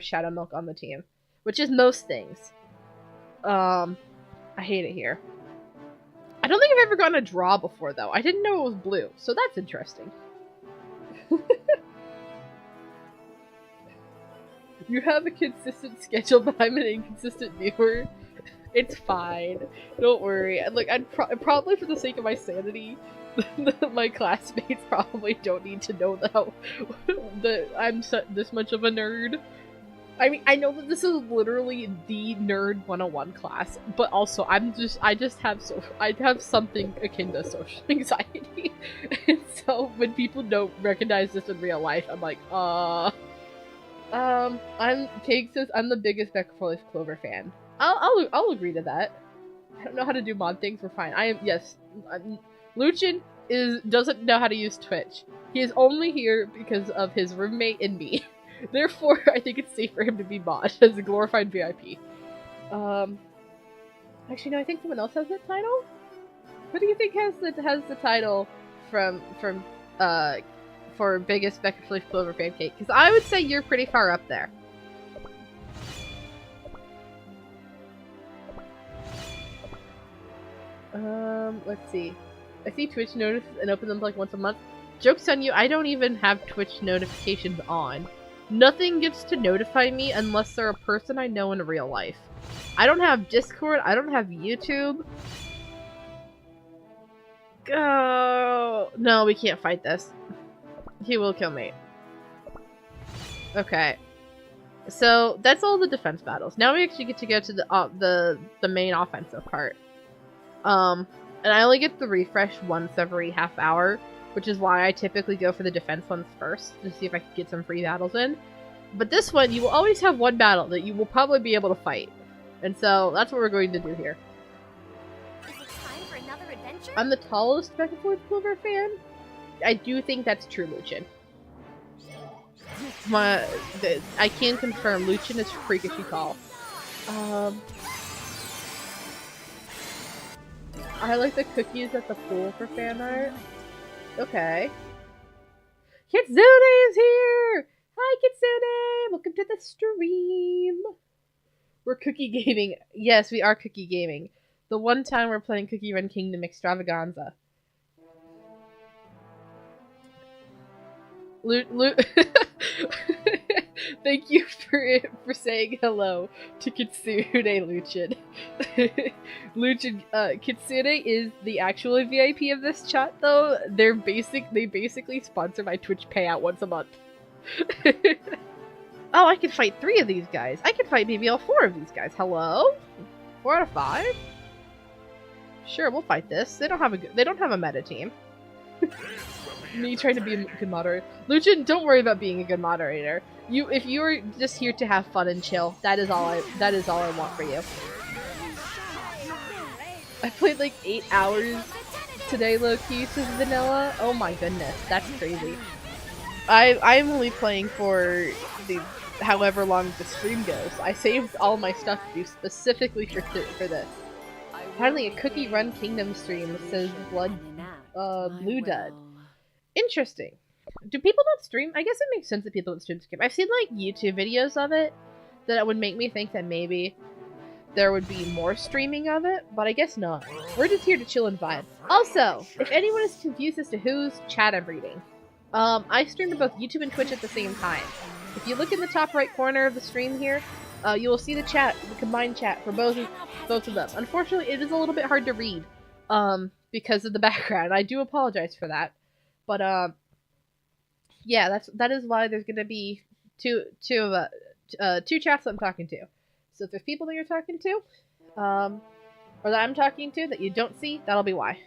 Shadow Milk on the team, which is most things. I hate it here. I don't think I've ever gotten a draw before though. I didn't know it was blue, so that's interesting. You have a consistent schedule, but I'm an inconsistent viewer. It's fine. Don't worry. Look, probably for the sake of my sanity, my classmates probably don't need to know that I'm this much of a nerd. I mean, I know that this is literally the nerd 101 class, but also I have something akin to social anxiety, and so when people don't recognize this in real life, I'm like, Cake says I'm the biggest Becca Four-Leaf Clover fan. I'll agree to that. I don't know how to do mod things. We're fine. Lucian doesn't know how to use Twitch. He is only here because of his roommate and me. Therefore, I think it's safe for him to be mod as a glorified VIP. Actually, no. I think someone else has that title. Who do you think has the title for biggest Becca Four-Leaf Clover fan, Cake? Because I would say you're pretty far up there. Let's see. I see Twitch notices and open them like once a month. Joke's on you, I don't even have Twitch notifications on. Nothing gets to notify me unless they're a person I know in real life. I don't have Discord, I don't have YouTube. Go! No, we can't fight this. He will kill me. Okay. So, that's all the defense battles. Now we actually get to go to the main offensive part. And I only get the refresh once every half hour, which is why I typically go for the defense ones first, to see if I can get some free battles in. But this one, you will always have one battle that you will probably be able to fight. And so, that's what we're going to do here. Is it time for another adventure? I'm the tallest Becca Four-Leaf Clover fan. I do think that's true, Lucian. I can confirm, Lucian is freakishly tall. I like the cookies at the pool for fan art. Okay. Kitsune is here! Hi, Kitsune! Welcome to the stream! We're cookie gaming. Yes, we are cookie gaming. The one time we're playing Cookie Run Kingdom Extravaganza. Thank you for saying hello to Kitsune Luchin. Luchin, Kitsune is the actual VIP of this chat, though. They basically sponsor my Twitch payout once a month. Oh, I could fight 3 of these guys. I could fight maybe all 4 of these guys. Hello? 4 out of 5? Sure, we'll fight this. They don't have a meta team. Me trying to be a good moderator. Luchin, don't worry about being a good moderator. If you're just here to have fun and chill, that is all I want for you. I played like 8 hours today, low-key, to vanilla. Oh my goodness, that's crazy. I'm only playing for the however long the stream goes. I saved all my stuff to do specifically for this. Finally, a cookie run kingdom stream says Blue Dud. Interesting. Do people not stream? I guess it makes sense that people don't stream skip. I've seen like YouTube videos of it that would make me think that maybe there would be more streaming of it, but I guess not. We're just here to chill and vibe. Also, if anyone is confused as to whose chat I'm reading, I stream to both YouTube and Twitch at the same time. If you look in the top right corner of the stream here, you will see the chat, the combined chat for both of them. Unfortunately, it is a little bit hard to read, because of the background. I do apologize for that, but yeah, that is why there's gonna be two chats that I'm talking to. So if there's people that you're talking to, or that I'm talking to that you don't see, that'll be why.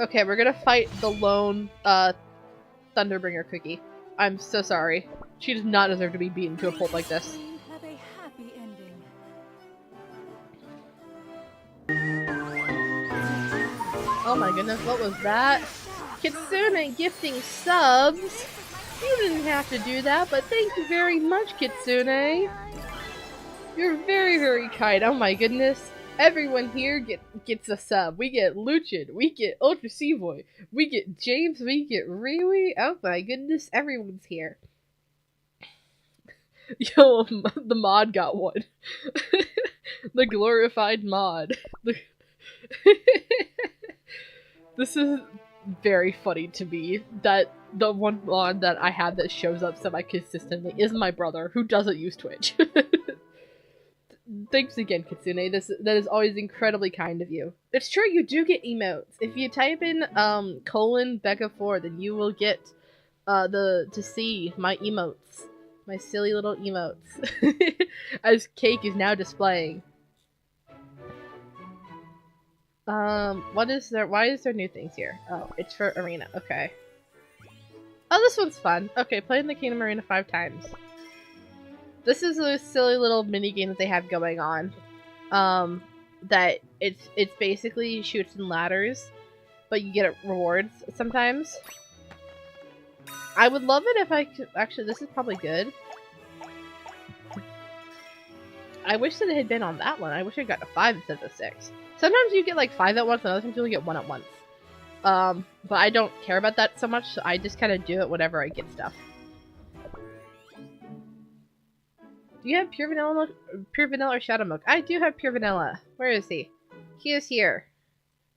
Okay, we're gonna fight the lone Thunderbringer cookie. I'm so sorry. She does not deserve to be beaten to a pulp like this. Have a happy ending. Oh my goodness, what was that? Kitsune gifting subs? You didn't have to do that, but thank you very much, Kitsune. You're very, very kind. Oh my goodness. Everyone here gets a sub. We get Luchin, we get Ultra Seaboy, we get James, we get Riwi. Oh my goodness, everyone's here. Yo, the mod got one. The glorified mod. This is very funny to me that the one mod that I have that shows up semi-consistently is my brother, who doesn't use Twitch. Thanks again, Kitsune. That is always incredibly kind of you. It's true, you do get emotes. If you type in :Becca4, then you will get to see my emotes. My silly little emotes. As Cake is now displaying. What is there? Why is there new things here? Oh, it's for Arena. Okay. Oh, this one's fun. Okay, playing the Kingdom Arena 5 times. This is a silly little mini game that they have going on. That it's basically shoots and ladders, but you get rewards sometimes. I would love it if I could. Actually, this is probably good. I wish that it had been on that one. I wish I got a 5 instead of a 6. Sometimes you get like 5 at once, and other times you only get 1 at once. But I don't care about that so much, so I just kind of do it whenever I get stuff. Do you have pure vanilla or shadow milk? I do have pure vanilla. Where is he? He is here.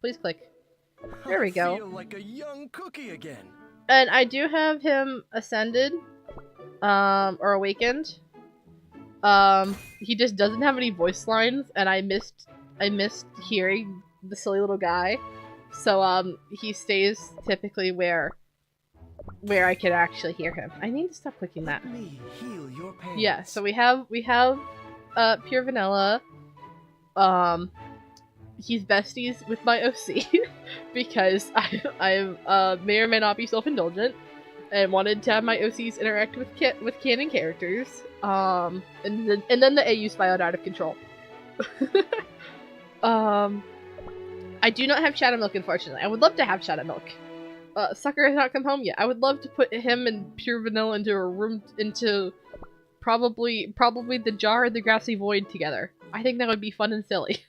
Please click. There we go. I feel like a young cookie again. And I do have him ascended, or awakened. He just doesn't have any voice lines, and I missed hearing the silly little guy. So, he stays typically where I can actually hear him. I need to stop clicking that. Let me heal your pain. Yeah, so we have pure vanilla. He's besties with my OC because I may or may not be self-indulgent and wanted to have my OCs interact with canon characters. And then the AU spiraled out of control. I do not have Shadow Milk, unfortunately. I would love to have Shadow Milk. Sucker has not come home yet. I would love to put him and pure vanilla into a room, into probably the jar and the grassy void together. I think that would be fun and silly.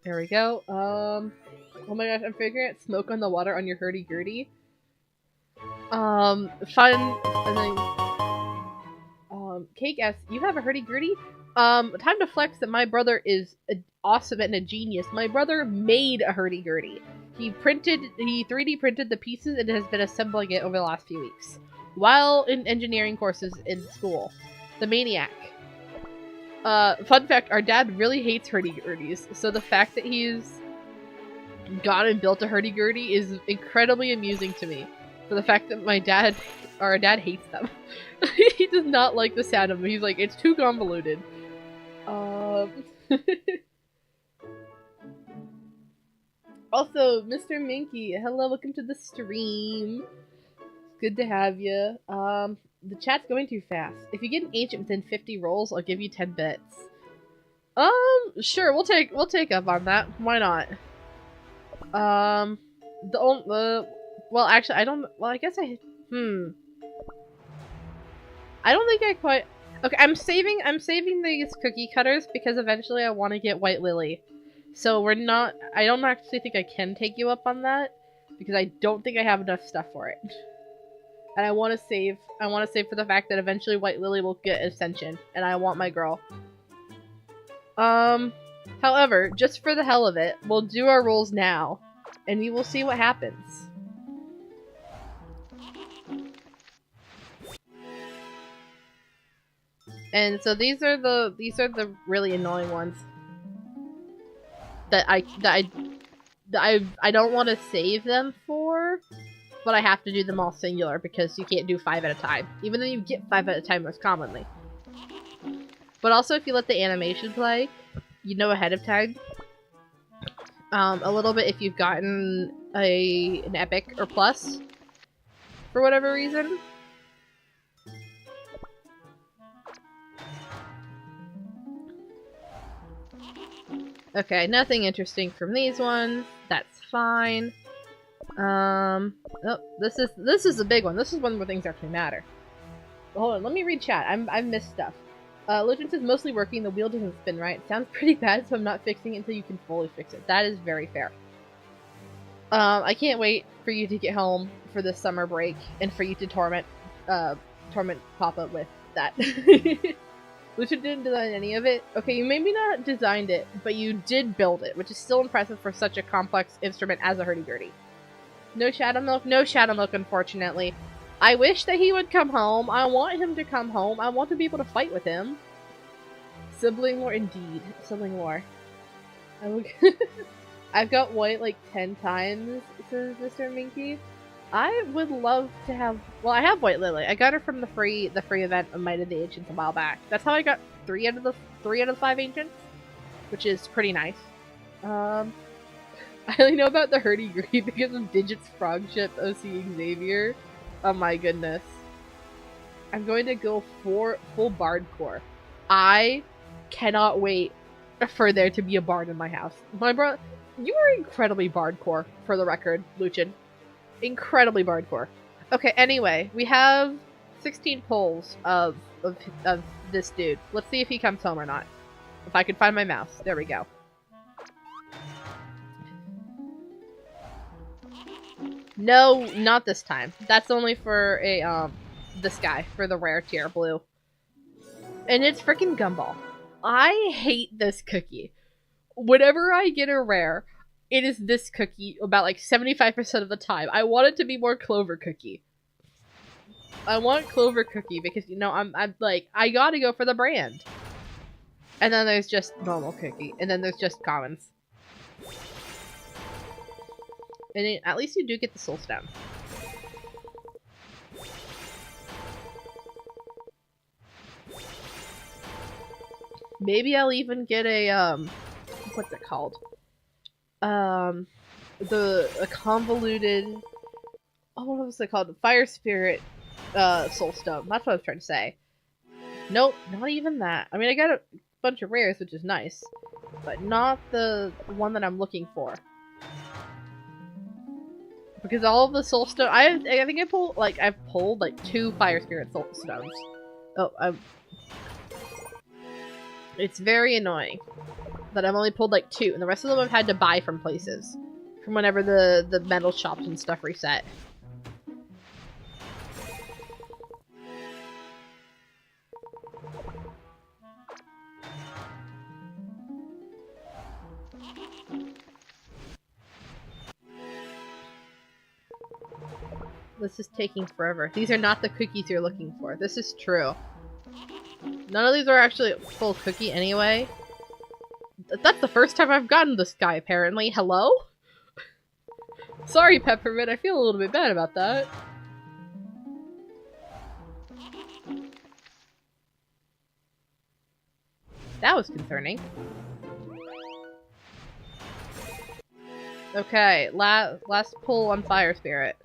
There we go. Oh my gosh, I'm figuring out smoke on the water on your hurdy-gurdy. Fun, and then, Cake asks, you have a hurdy-gurdy? Time to flex that my brother is awesome and a genius. My brother made a hurdy-gurdy. He 3D printed the pieces and has been assembling it over the last few weeks. While in engineering courses in school. The maniac. Fun fact, our dad really hates hurdy-gurdies, so the fact that he's gone and built a hurdy-gurdy is incredibly amusing to me. For the fact that our dad hates them. He does not like the sound of them. He's like, it's too convoluted. Also, Mr. Minky, hello, welcome to the stream. Good to have you. The chat's going too fast. If you get an ancient within 50 rolls, I'll give you 10 bits. Sure, we'll take up on that. Why not? Well, actually, I guess I don't think I quite. Okay, I'm saving these cookie cutters because eventually I want to get White Lily. So I don't actually think I can take you up on that because I don't think I have enough stuff for it. And I want to save for the fact that eventually White Lily will get Ascension and I want my girl. However, just for the hell of it, we'll do our rolls now and we will see what happens. And so these are the really annoying ones that I don't want to save them for, but I have to do them all singular because you can't do 5 at a time, even though you get 5 at a time most commonly. But also, if you let the animation play, you know ahead of time a little bit if you've gotten an epic or plus for whatever reason. Okay, nothing interesting from these ones. That's fine. Oh, this is a big one. This is one where things actually matter. But hold on, let me read chat. I've missed stuff. Legend says mostly working. The wheel doesn't spin right. Sounds pretty bad, so I'm not fixing it until you can fully fix it. That is very fair. I can't wait for you to get home for this summer break and for you to torment Papa with that. Lucia didn't design any of it. Okay, you maybe not designed it, but you did build it, which is still impressive for such a complex instrument as a hurdy-gurdy. No Shadow Milk? No Shadow Milk, unfortunately. I wish that he would come home. I want him to come home. I want to be able to fight with him. Sibling war, indeed. Sibling war. I've got White like 10 times, says Mr. Minky. I would love to have... Well, I have White Lily. I got her from the free event of Might of the Ancients a while back. That's how I got 3 out of the 5 Ancients, which is pretty nice. I only know about the hurdy-gurdy because of Digit's frog ship OC Xavier. Oh my goodness. I'm going to go for full bard core. I cannot wait for there to be a bard in my house. My brother, you are incredibly bard core, for the record, Luchin. Incredibly bardcore. Okay, anyway, we have 16 polls of this dude. Let's see if he comes home or not. If I can find my mouse. There we go. No, not this time. That's only for a, this guy, for the rare tier, blue. And it's freaking Gumball. I hate this cookie. Whenever I get a rare, it is this cookie about like 75% of the time. I want it to be more Clover Cookie. I want Clover Cookie because, you know, I'm like, I gotta go for the brand. And then there's just normal cookie. And then there's just commons. And at least you do get the Soul Stone. Maybe I'll even get a, what's it called? A convoluted, oh, what was it called? Fire Spirit, Soul Stone. That's what I was trying to say. Nope, not even that. I mean, I got a bunch of rares, which is nice, but not the one that I'm looking for. Because all of the Soul Stone, I think I've pulled like 2 Fire Spirit Soul Stones. Oh, it's very annoying that I've only pulled like 2, and the rest of them I've had to buy from places. From whenever the metal shops and stuff reset. This is taking forever. These are not the cookies you're looking for. This is true. None of these are actually full cookie anyway. That's the first time I've gotten this guy, apparently. Hello? Sorry, Peppermint. I feel a little bit bad about that. That was concerning. Okay, last pull on Fire Spirit.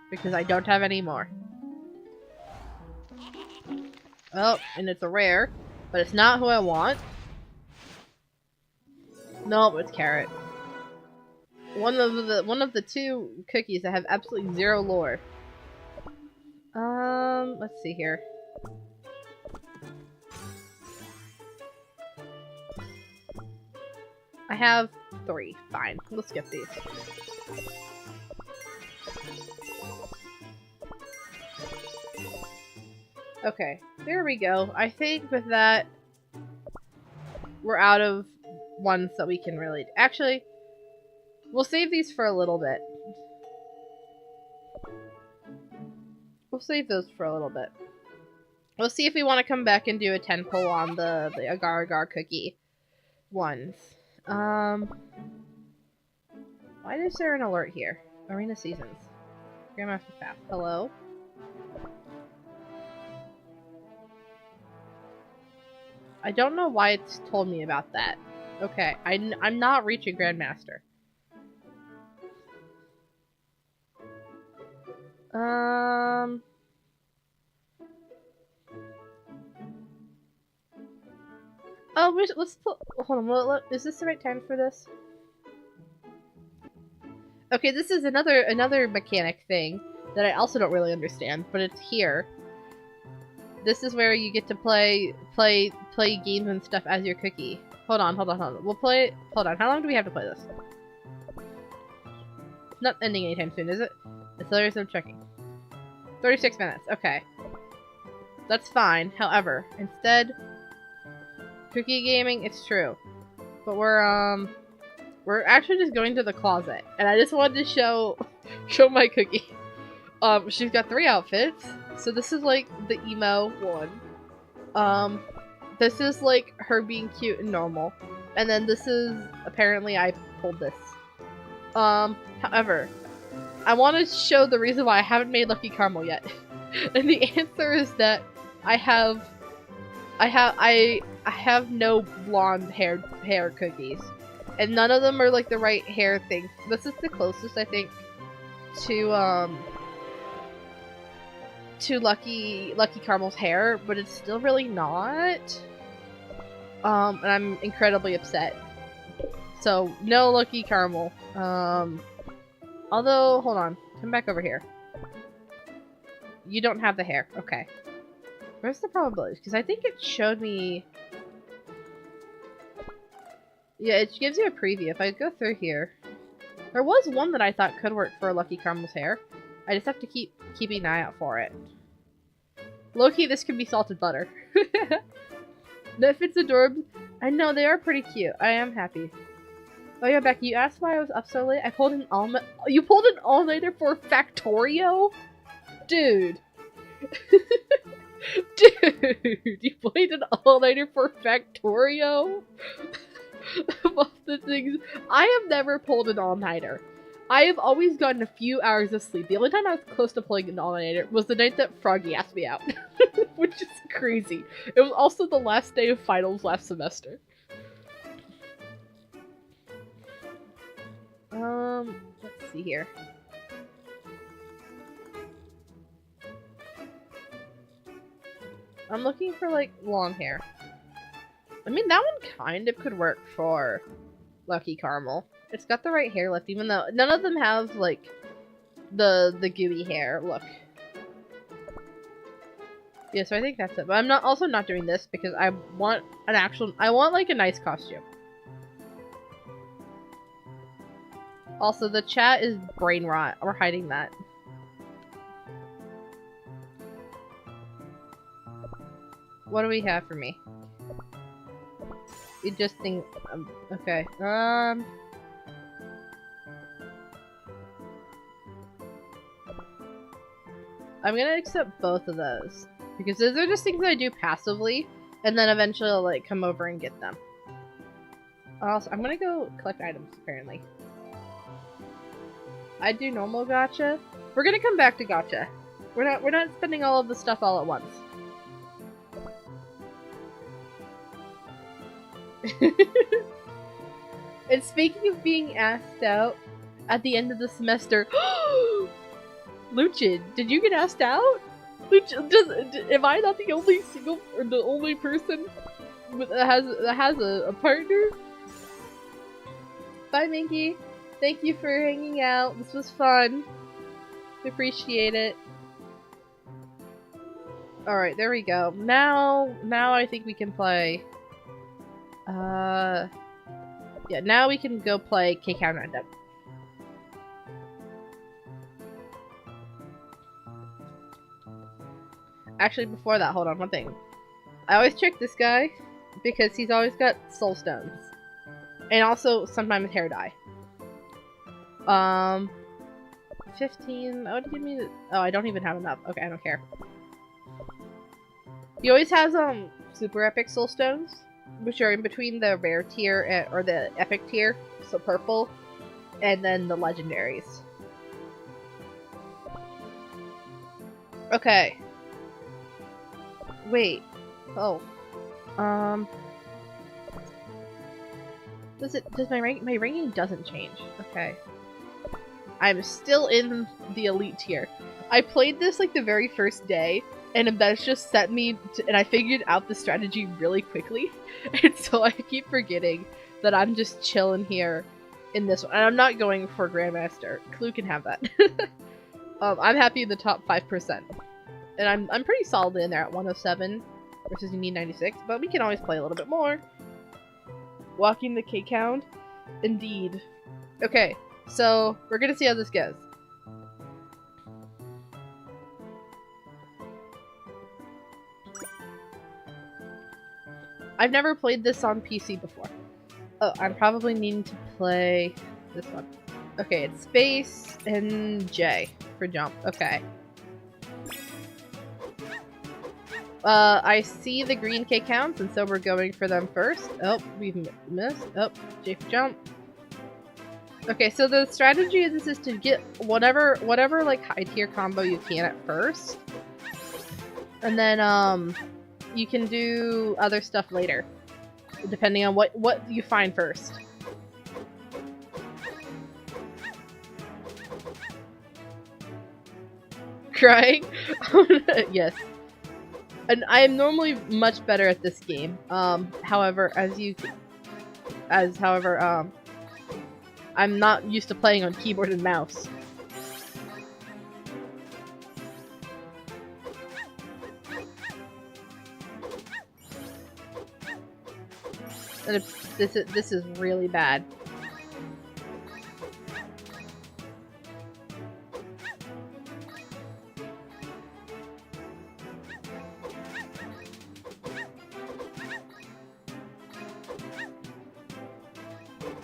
Because I don't have any more. Oh, and it's a rare. But it's not who I want. Nope, it's Carrot. One of the two cookies that have absolutely zero lore. Let's see here. I have 3. Fine. We'll skip these. Okay, there we go. I think with that, we're out of ones that we can really... Actually, we'll save these for a little bit. We'll save those for a little bit. We'll see if we want to come back and do a 10 pull on the agar-agar cookie ones. Why is there an alert here? Arena Seasons. Grandmaster Path. Hello? I don't know why it's told me about that. Okay, I'm not reaching Grandmaster. Oh, let's put. Hold on. Is this the right time for this? Okay, this is another mechanic thing that I also don't really understand, but it's here. This is where you get to play games and stuff as your cookie. Hold on. We'll play. Hold on. How long do we have to play this? It's not ending anytime soon, is it? It's literally still checking. 36 minutes. Okay. That's fine. However, instead, cookie gaming, it's true. But we're actually just going to the closet. And I just wanted to show my cookie. She's got 3 outfits. So this is like the emo one. This is like her being cute and normal. And then this is, apparently I pulled this. However, I want to show the reason why I haven't made Lucky Caramel yet. And the answer is that I have no blonde hair cookies. And none of them are like the right hair thing. This is the closest I think to Lucky Caramel's hair, but it's still really not. And I'm incredibly upset. So no Lucky Caramel. Although, hold on. Come back over here. You don't have the hair. Okay. Where's the probability? Because I think it showed me... Yeah, it gives you a preview. If I go through here... There was one that I thought could work for Lucky Caramel's hair. I just have to keep keeping an eye out for it. Low-key, this could be salted butter. That fits adorable. I know, they are pretty cute. I am happy. Oh yeah, Becky, you asked why I was up so late? I pulled an You pulled an all-nighter for Factorio? Dude. Dude, you played an all-nighter for Factorio? Of all the things, I have never pulled an all-nighter. I have always gotten a few hours of sleep. The only time I was close to playing an all-nighter was the night that Froggy asked me out. Which is crazy. It was also the last day of finals last semester. Let's see here. I'm looking for, like, long hair. I mean, that one kind of could work for Lucky Caramel. It's got the right hair lift, even though none of them have, like, the gooey hair look. Yeah, so I think that's it. But I'm also not doing this because I want like, a nice costume. Also, the chat is brain rot. We're hiding that. What do we have for me? You just think... okay. I'm gonna accept both of those. Because those are just things that I do passively, and then eventually I'll like come over and get them. Also, I'm gonna go collect items, apparently. I do normal gacha. We're gonna come back to gacha. We're not spending all of the stuff all at once. And speaking of being asked out at the end of the semester, Luchin, did you get asked out? Luchin, am I not the only single or the only person that has a partner? Bye, Minky. Thank you for hanging out. This was fun. Appreciate it. All right, there we go. Now I think we can play. Yeah, now we can go play K-Count Random. Actually, before that, hold on, one thing. I always check this guy because he's always got soul stones. And also, sometimes hair dye. 15. Oh, give me the... Oh, I don't even have enough. Okay, I don't care. He always has, super epic soul stones, which are in between the rare tier or the epic tier, so purple, and then the legendaries. Okay. Wait. Oh. Does my ranking doesn't change? Okay. I'm still in the elite tier. I played this like the very first day, and that's just set me and I figured out the strategy really quickly. And so I keep forgetting that I'm just chilling here in this one. And I'm not going for Grandmaster. Clue can have that. I'm happy in the top 5%. And I'm pretty solid in there at 107 versus you need 96, but we can always play a little bit more. Walking the K count. Indeed. Okay, so we're gonna see how this goes. I've never played this on PC before. Oh, I'm probably needing to play this one. Okay, it's space and J for jump. Okay. I see the green K counts, and so we're going for them first. Oh, we've missed. Oh, J for jump. Okay, so the strategy of this is to get whatever like high tier combo you can at first. And then, you can do other stuff later, depending on what you find first. Crying? Yes. And I am normally much better at this game. However, I'm not used to playing on keyboard and mouse. And this is really bad.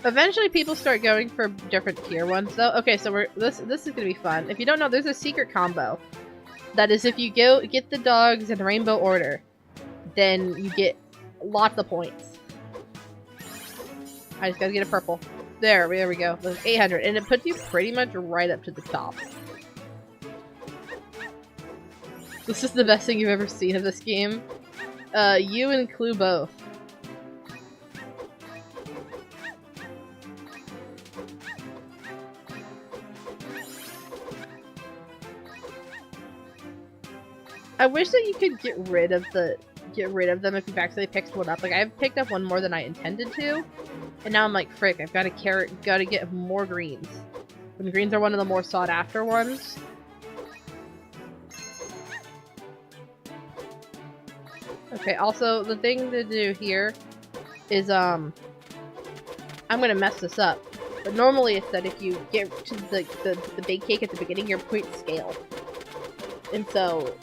Eventually people start going for different tier ones though. Okay, so this is gonna be fun. If you don't know, there's a secret combo. That is if you get the dogs in rainbow order, then you get lots of points. I just gotta get a purple. There we go. There's 800, and it puts you pretty much right up to the top. This is the best thing you've ever seen of this game. You and Clue both. I wish that you could get rid of them if you've actually picked one up. Like, I've picked up one more than I intended to, and now I'm like, frick, I've got to get more greens. And greens are one of the more sought after ones. Okay, also, the thing to do here is, I'm gonna mess this up. But normally it's that if you get to the big cake at the beginning, your points scale. And so,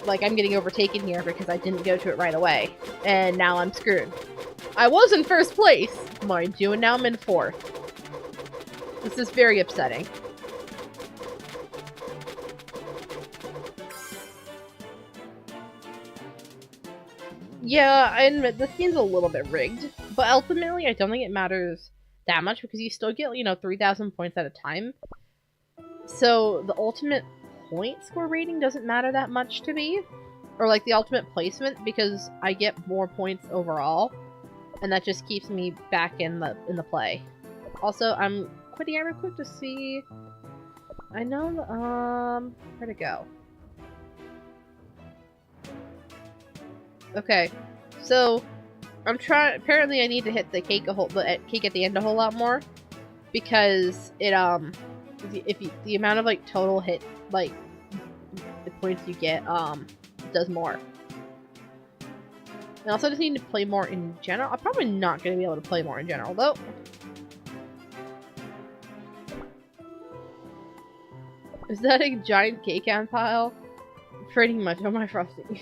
like, I'm getting overtaken here because I didn't go to it right away. And now I'm screwed. I was in first place, mind you, and now I'm in fourth. This is very upsetting. Yeah, I admit this game's a little bit rigged, but ultimately I don't think it matters that much because you still get, 3,000 points at a time. So the ultimate point score rating doesn't matter that much to me. Or like the ultimate placement, because I get more points overall. And that just keeps me back in the play. Also, I'm quitting out real quick to see. I know where'd it go? Okay. So I'm trying apparently I need to hit the cake cake at the end a whole lot more. Because it the amount of like total hit like the points you get does more. I also just need to play more in general. I'm probably not going to be able to play more in general, though. Is that a giant cake ant pile? Pretty much. Oh my frosting.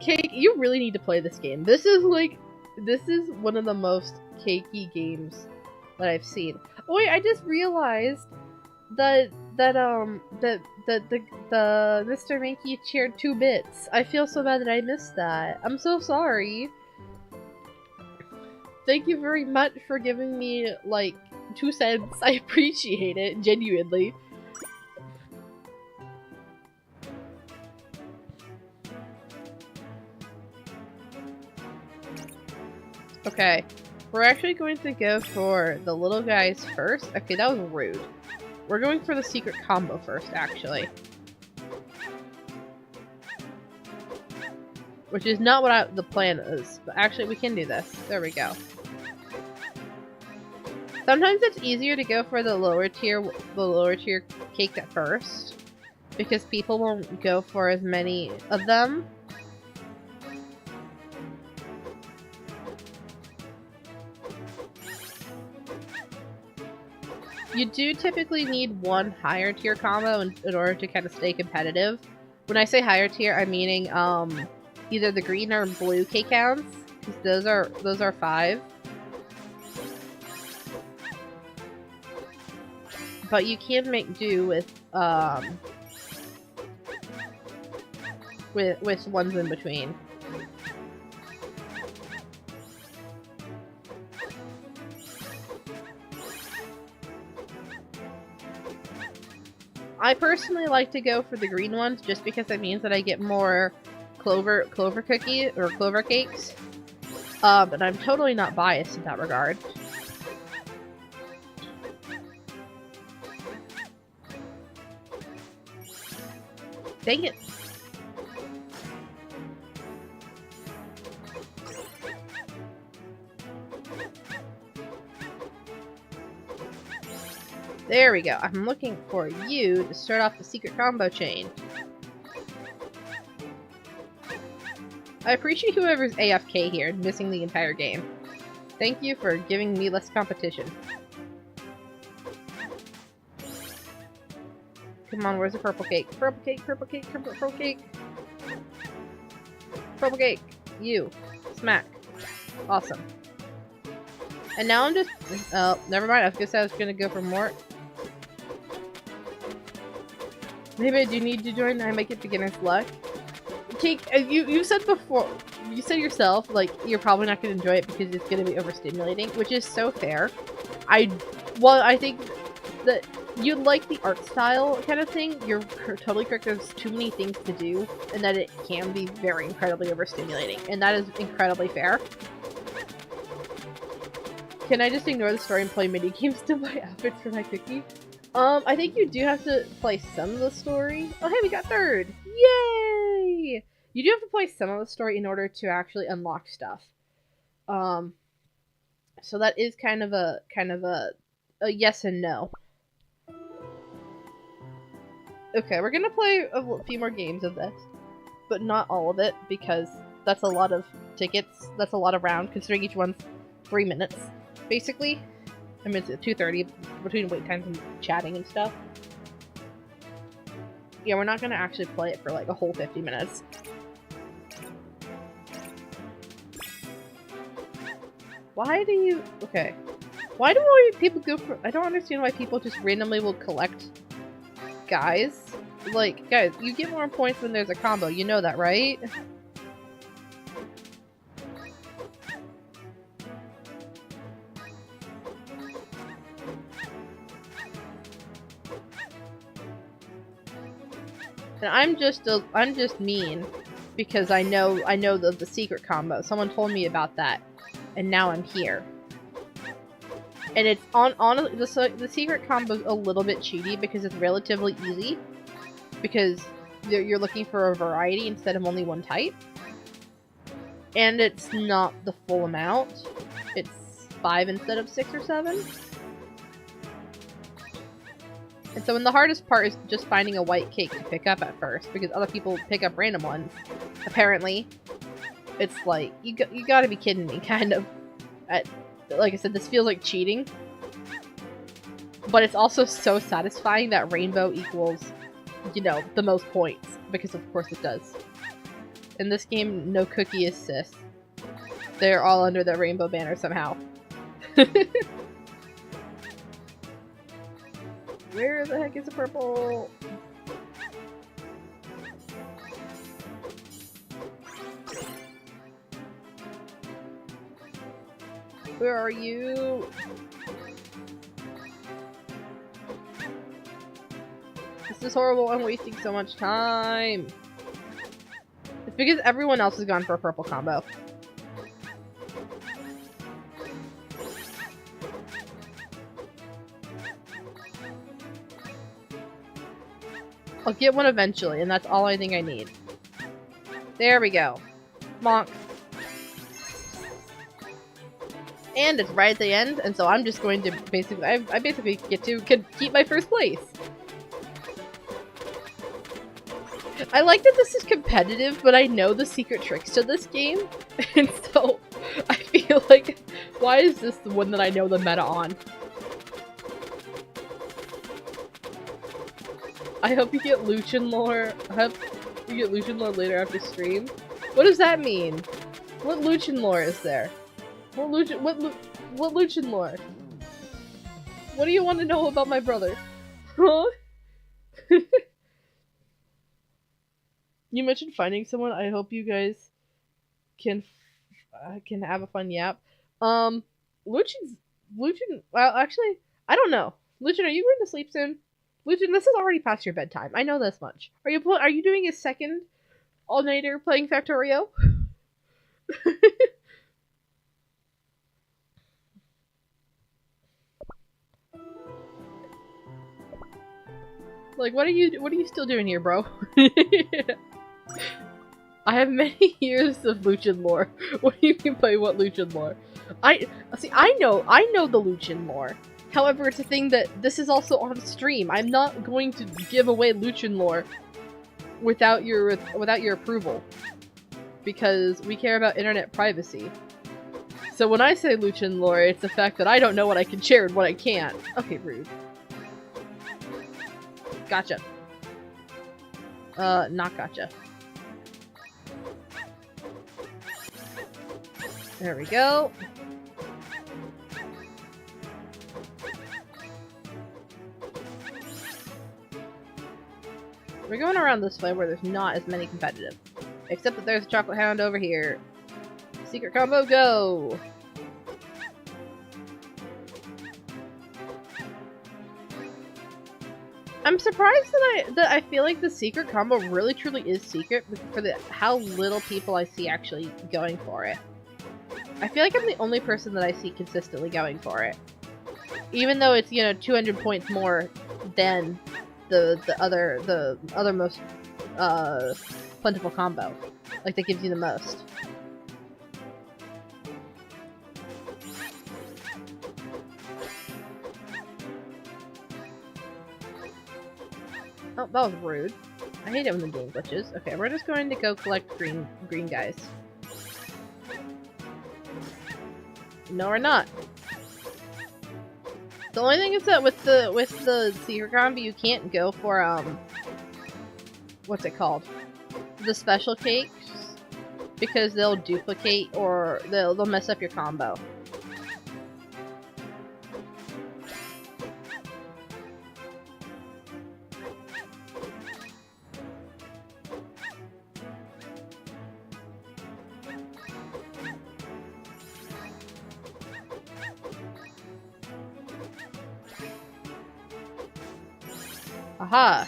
Cake, you really need to play this game. This is one of the most cakey games that I've seen. Oh wait, I just realized that the Mr. Mankey shared 2 bits. I feel so bad that I missed that. I'm so sorry. Thank you very much for giving me, like, 2 cents. I appreciate it, genuinely. Okay. We're actually going to go for the little guys first. Okay, that was rude. We're going for the secret combo first, actually. Which is not what the plan is. But actually, we can do this. There we go. Sometimes it's easier to go for the lower tier cake at first. Because people won't go for as many of them. You do typically need one higher tier combo in order to kind of stay competitive. When I say higher tier, I'm meaning either the green or blue cake counts, because those are 5. But you can make do with ones in between. I personally like to go for the green ones just because it means that I get more clover cookie or clover cakes. But I'm totally not biased in that regard. Dang it. There we go. I'm looking for you to start off the secret combo chain. I appreciate whoever's AFK here and missing the entire game. Thank you for giving me less competition. Come on, where's the purple cake? Purple cake, purple cake, purple cake. Purple cake. You. Smack. Awesome. And now I'm just... Oh, never mind. I guess I was gonna go for more. Maybe I do need to join. I might get beginner's luck. Cake, you said before, you said yourself, like, you're probably not going to enjoy it because it's going to be overstimulating, which is so fair. I think that you like the art style kind of thing. You're totally correct. There's too many things to do, and that it can be very incredibly overstimulating, and that is incredibly fair. Can I just ignore the story and play mini games to buy outfits for my cookie? I think you do have to play some of the story. Oh, hey, we got 3rd! Yay! You do have to play some of the story in order to actually unlock stuff. So that is kind of a yes and no. Okay, we're gonna play a few more games of this, but not all of it because that's a lot of tickets. That's a lot of rounds, considering each one's 3 minutes, basically. I mean, it's at 2:30 between wait times and chatting and stuff. Yeah, we're not gonna actually play it for like a whole 50 minutes. Why do you... Okay. Why do people go for... I don't understand why people just randomly will collect guys. Like, guys, you get more points when there's a combo. You know that, right? And I'm just mean because I know the secret combo. Someone told me about that, and now I'm here. And it's honestly the secret combo is a little bit cheaty because it's relatively easy because you're looking for a variety instead of only one type. And it's not the full amount. It's 5 instead of 6 or 7. And so, the hardest part is just finding a white cake to pick up at first, because other people pick up random ones. Apparently, it's like you gotta be kidding me, kind of. Like I said, this feels like cheating, but it's also so satisfying that rainbow equals, you know, the most points, because of course it does. In this game, no cookie is cis. They're all under the rainbow banner somehow. Where the heck is the purple? Where are you? This is horrible. I'm wasting so much time. It's because everyone else has gone for a purple combo. I'll get one eventually, and that's all I think I need. There we go. Monk. And it's right at the end, and so I'm just going to basically, I basically get to keep my first place. I like that this is competitive, but I know the secret tricks to this game, and so I feel like, why is this the one that I know the meta on? I hope you get Luchin lore. I hope you get Luchin lore later after stream. What does that mean? What Luchin lore is there? What Luchin lore? What do you want to know about my brother? Huh? You mentioned finding someone. I hope you guys can have a fun yap. Luchin. Well, actually, I don't know. Luchin, are you going to sleep soon? Luchin, this is already past your bedtime. I know this much. Are you doing a second all-nighter playing Factorio? Like, what are you still doing here, bro? I have many years of Luchin lore. What do you mean by what Luchin lore? I know the Luchin lore. However, it's a thing that this is also on stream. I'm not going to give away Luchin lore without your approval, because we care about internet privacy. So when I say Luchin lore, it's the fact that I don't know what I can share and what I can't. Okay, rude. Gotcha. Not gotcha. There we go. We're going around this way where there's not as many competitive. Except that there's a chocolate hound over here. Secret combo, go! I'm surprised that I feel like the secret combo really truly is secret for how little people I see actually going for it. I feel like I'm the only person that I see consistently going for it. Even though it's, you know, 200 points more than the other most plentiful combo. Like, that gives you the most. Oh, that was rude. I hate it when the game glitches. Okay, we're just going to go collect green guys. No, we're not. The only thing is that with the secret combo, you can't go for what's it called? The special cakes, because they'll duplicate or they'll mess up your combo. Aha!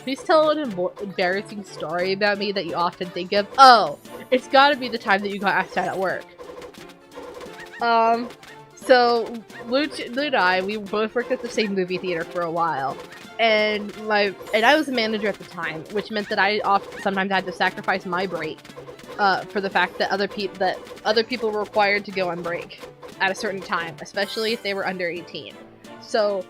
please tell an embarrassing story about me that you often think of. Oh, it's gotta be the time that you got asked out at work. So Luke and I, we both worked at the same movie theater for a while. And I was a manager at the time, which meant that I sometimes had to sacrifice my break for the fact that other people were required to go on break at a certain time, especially if they were under 18. So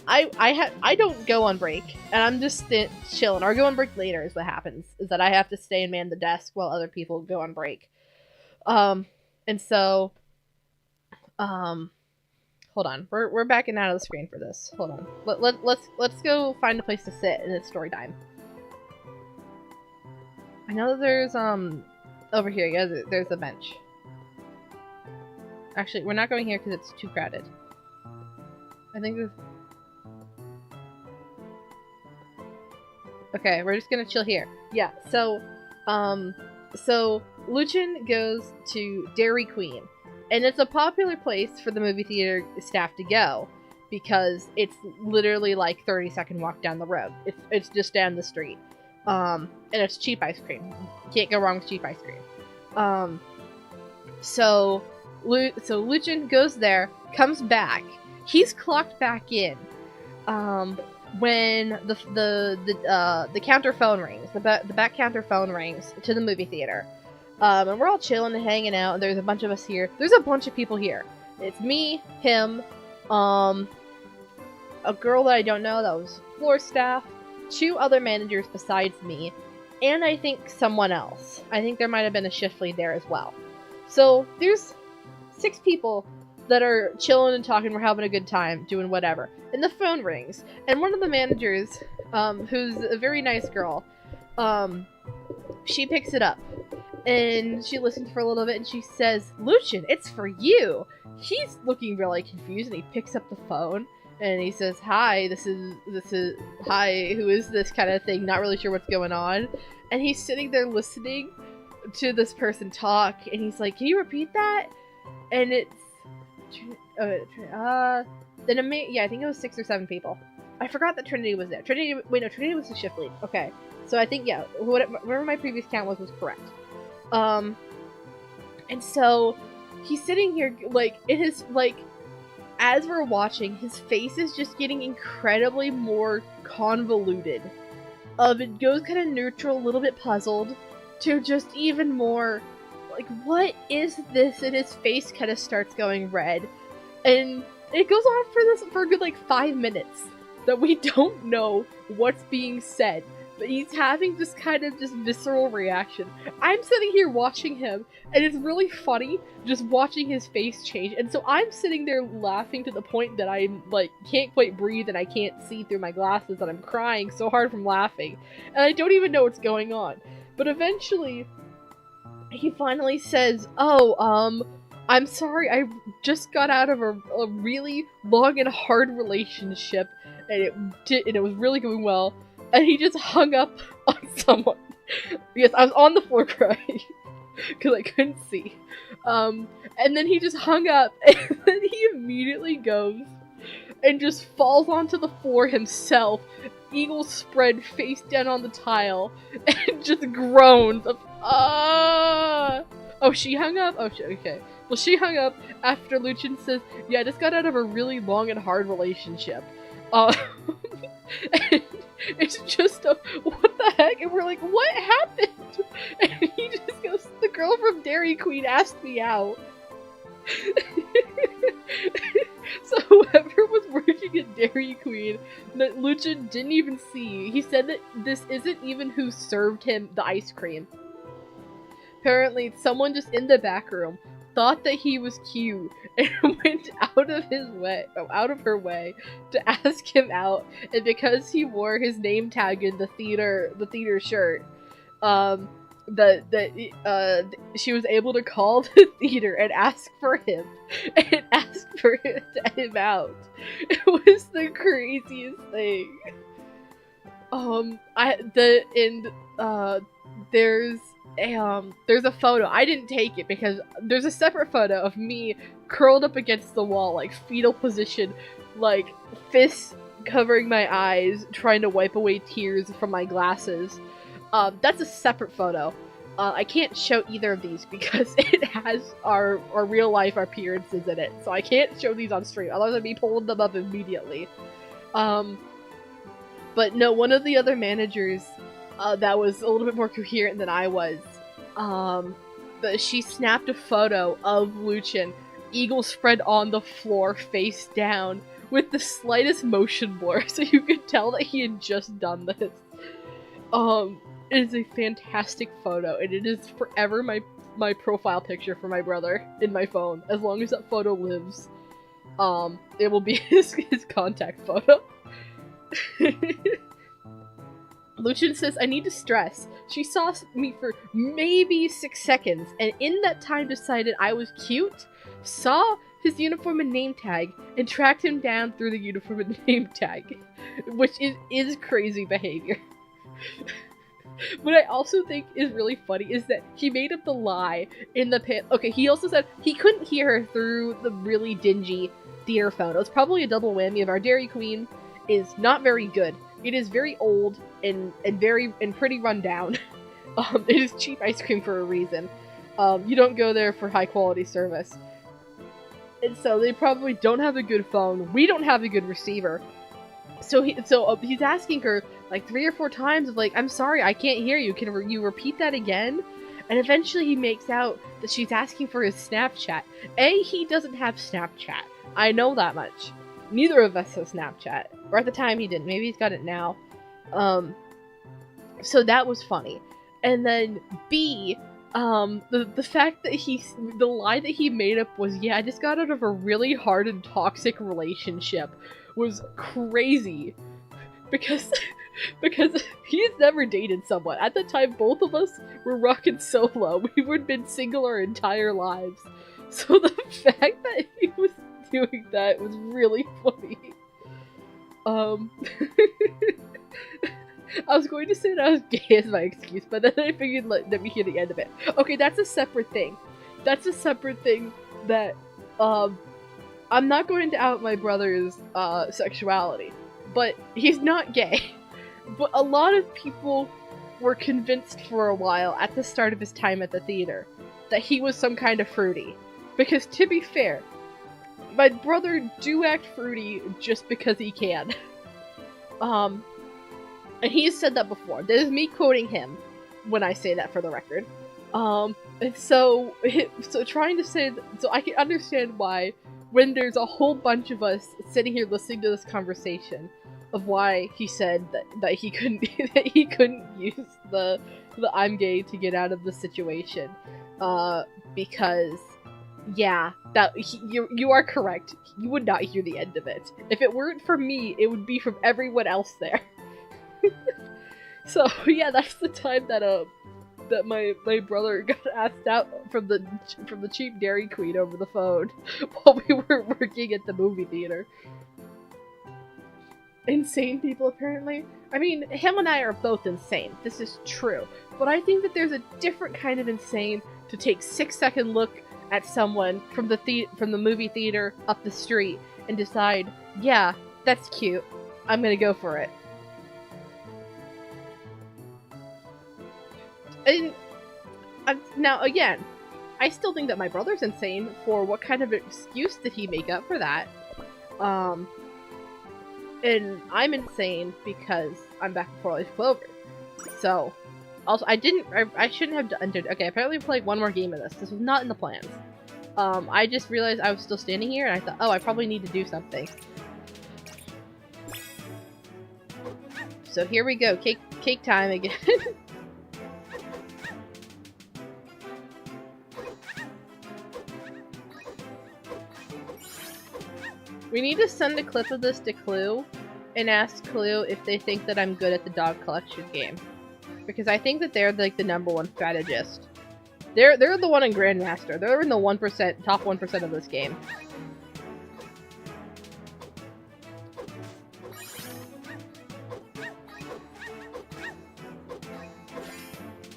I don't go on break, and I'm just chilling. Or go on break later is what happens. Is that I have to stay and man the desk while other people go on break. And so, hold on. We're backing out of the screen for this. Hold on. Let's go find a place to sit in this story time. I know that there's over here. Yeah, there's a bench. Actually, we're not going here because it's too crowded. I think there's... Okay, we're just gonna chill here. Yeah, so Luchin goes to Dairy Queen. And it's a popular place for the movie theater staff to go. Because it's literally like 30-second walk down the road. It's just down the street. And it's cheap ice cream. Can't go wrong with cheap ice cream. So Luchin goes there, comes back. He's clocked back in when the counter phone rings. The back counter phone rings to the movie theater. And we're all chilling and hanging out, and there's a bunch of us here. There's a bunch of people here. It's me, him, a girl that I don't know that was floor staff, 2 other managers besides me, and I think someone else. I think there might have been a shift lead there as well. So there's 6 people that are chilling and talking. We're having a good time, doing whatever. And the phone rings, and one of the managers, who's a very nice girl, she picks it up. And she listens for a little bit, and she says, "Luchin, it's for you." He's looking really confused, and he picks up the phone, and he says, "Hi, this is hi, who is this?" kind of thing, not really sure what's going on. And he's sitting there listening to this person talk, and he's like, "Can you repeat that?" And it's, I think it was 6 or 7 people. I forgot that Trinity was there. Trinity was the shift lead. Okay, so I think, yeah, whatever my previous count was correct. And so he's sitting here, like, it is, like, as we're watching, his face is just getting incredibly more convoluted. It goes kind of neutral, a little bit puzzled, to just even more, like, what is this? And his face kind of starts going red. And it goes on for a good, like, 5 minutes that we don't know what's being said. But he's having this kind of just visceral reaction. I'm sitting here watching him, and it's really funny just watching his face change. And so I'm sitting there laughing to the point that I'm, like, can't quite breathe and I can't see through my glasses, and I'm crying so hard from laughing. And I don't even know what's going on. But eventually, he finally says, "Oh, I'm sorry, I just got out of a really long and hard relationship, and it was really going well." And he just hung up on someone. Yes, I was on the floor crying. Because I couldn't see. And then he just hung up. And then he immediately goes and just falls onto the floor himself. Eagle spread face down on the tile. And just groans of, "Ah!" Oh, she hung up? Oh, okay. Well, she hung up after Luchin says, "Yeah, I just got out of a really long and hard relationship." And it's just what the heck? And we're like, "What happened?" And he just goes, "The girl from Dairy Queen asked me out." So whoever was working at Dairy Queen that Luchin didn't even see, he said that this isn't even who served him the ice cream. Apparently someone just in the back room thought that he was cute and went out of her way to ask him out, and because he wore his name tag in the theater shirt, she was able to call the theater and ask for him out. It was the craziest thing. There's a photo. I didn't take it because there's a separate photo of me curled up against the wall, like fetal position, like fists covering my eyes, trying to wipe away tears from my glasses. That's a separate photo. I can't show either of these because it has our real life appearances in it, so I can't show these on stream, otherwise I'd be pulling them up immediately. But no, one of the other managers that was a little bit more coherent than I was, she snapped a photo of Luchin, eagle spread on the floor face down, with the slightest motion blur, so you could tell that he had just done this. It is a fantastic photo, and it is forever my profile picture for my brother in my phone. As long as that photo lives, it will be his contact photo. Luchin says, I need to stress. She saw me for maybe 6 seconds, and in that time decided I was cute, saw his uniform and name tag, and tracked him down through the uniform and name tag. Which is crazy behavior. What I also think is really funny is that he made up the lie in the Okay, he also said he couldn't hear her through the really dingy theater phone. It was probably a double whammy of our Dairy Queen is not very good. It is very old and pretty run down. It is cheap ice cream for a reason. You don't go there for high quality service. And so they probably don't have a good phone. We don't have a good receiver. So he's asking her like 3 or 4 times of like, I'm sorry, I can't hear you. Can you repeat that again? And eventually he makes out that she's asking for his Snapchat. He doesn't have Snapchat. I know that much. Neither of us has Snapchat. Or at the time he didn't. Maybe he's got it now. So that was funny. And then B, the fact that the lie that he made up was, yeah, I just got out of a really hard and toxic relationship, was crazy. Because he's never dated someone. At the time, both of us were rocking solo. We would have been single our entire lives. So the fact that he was doing that was really funny. I was going to say that I was gay as my excuse, but then I figured let me hear the end of it. Okay, that's a separate thing. That's a separate thing that, I'm not going to out my brother's, sexuality. But he's not gay. But a lot of people were convinced for a while at the start of his time at the theater that he was some kind of fruity. Because to be fair, my brother do act fruity just because he can. And he has said that before. This is me quoting him when I say that, for the record. And so trying to say so I can understand why when there's a whole bunch of us sitting here listening to this conversation of why he said that he couldn't use the I'm gay to get out of the situation, because yeah, you are correct. You would not hear the end of it. If it weren't for me, it would be from everyone else there. So yeah, that's the time that my brother got asked out from the cheap Dairy Queen over the phone while we were working at the movie theater. Insane people, apparently. I mean, him and I are both insane. This is true. But I think that there's a different kind of insane to take 6-second look at someone from the movie theater up the street and decide, yeah, that's cute. I'm gonna go for it. And now, again, I still think that my brother's insane for what kind of excuse did he make up for that. And I'm insane because I'm back in 4-Leaf Clover. So, also, I shouldn't have entered. Okay, apparently we played one more game of this. This was not in the plans. I just realized I was still standing here and I thought, oh, I probably need to do something. So here we go, cake time again. We need to send a clip of this to Clue and ask Clue if they think that I'm good at the dog collection game. Because I think that they're like the #1 strategist. They're the one in Grandmaster. They're in the top 1% of this game.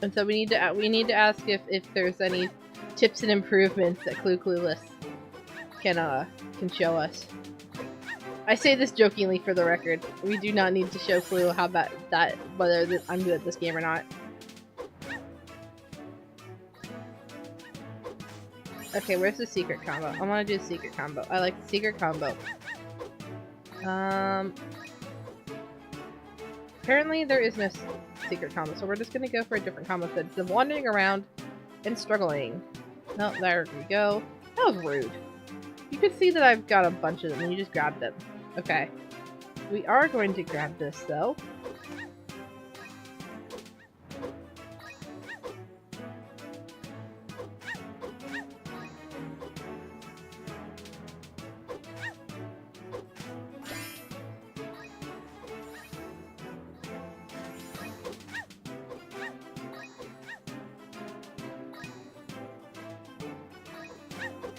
And so we need to ask if there's any tips and improvements that Clueless can show us. I say this jokingly for the record. We do not need to show Clue how bad that whether I'm good at this game or not. Okay, where's the secret combo? I want to do the secret combo. I like the secret combo. Apparently there is no secret combo, so we're just gonna go for a different combo instead of wandering around and struggling. No, there we go. That was rude. You can see that I've got a bunch of them and you just grabbed them. Okay. We are going to grab this though.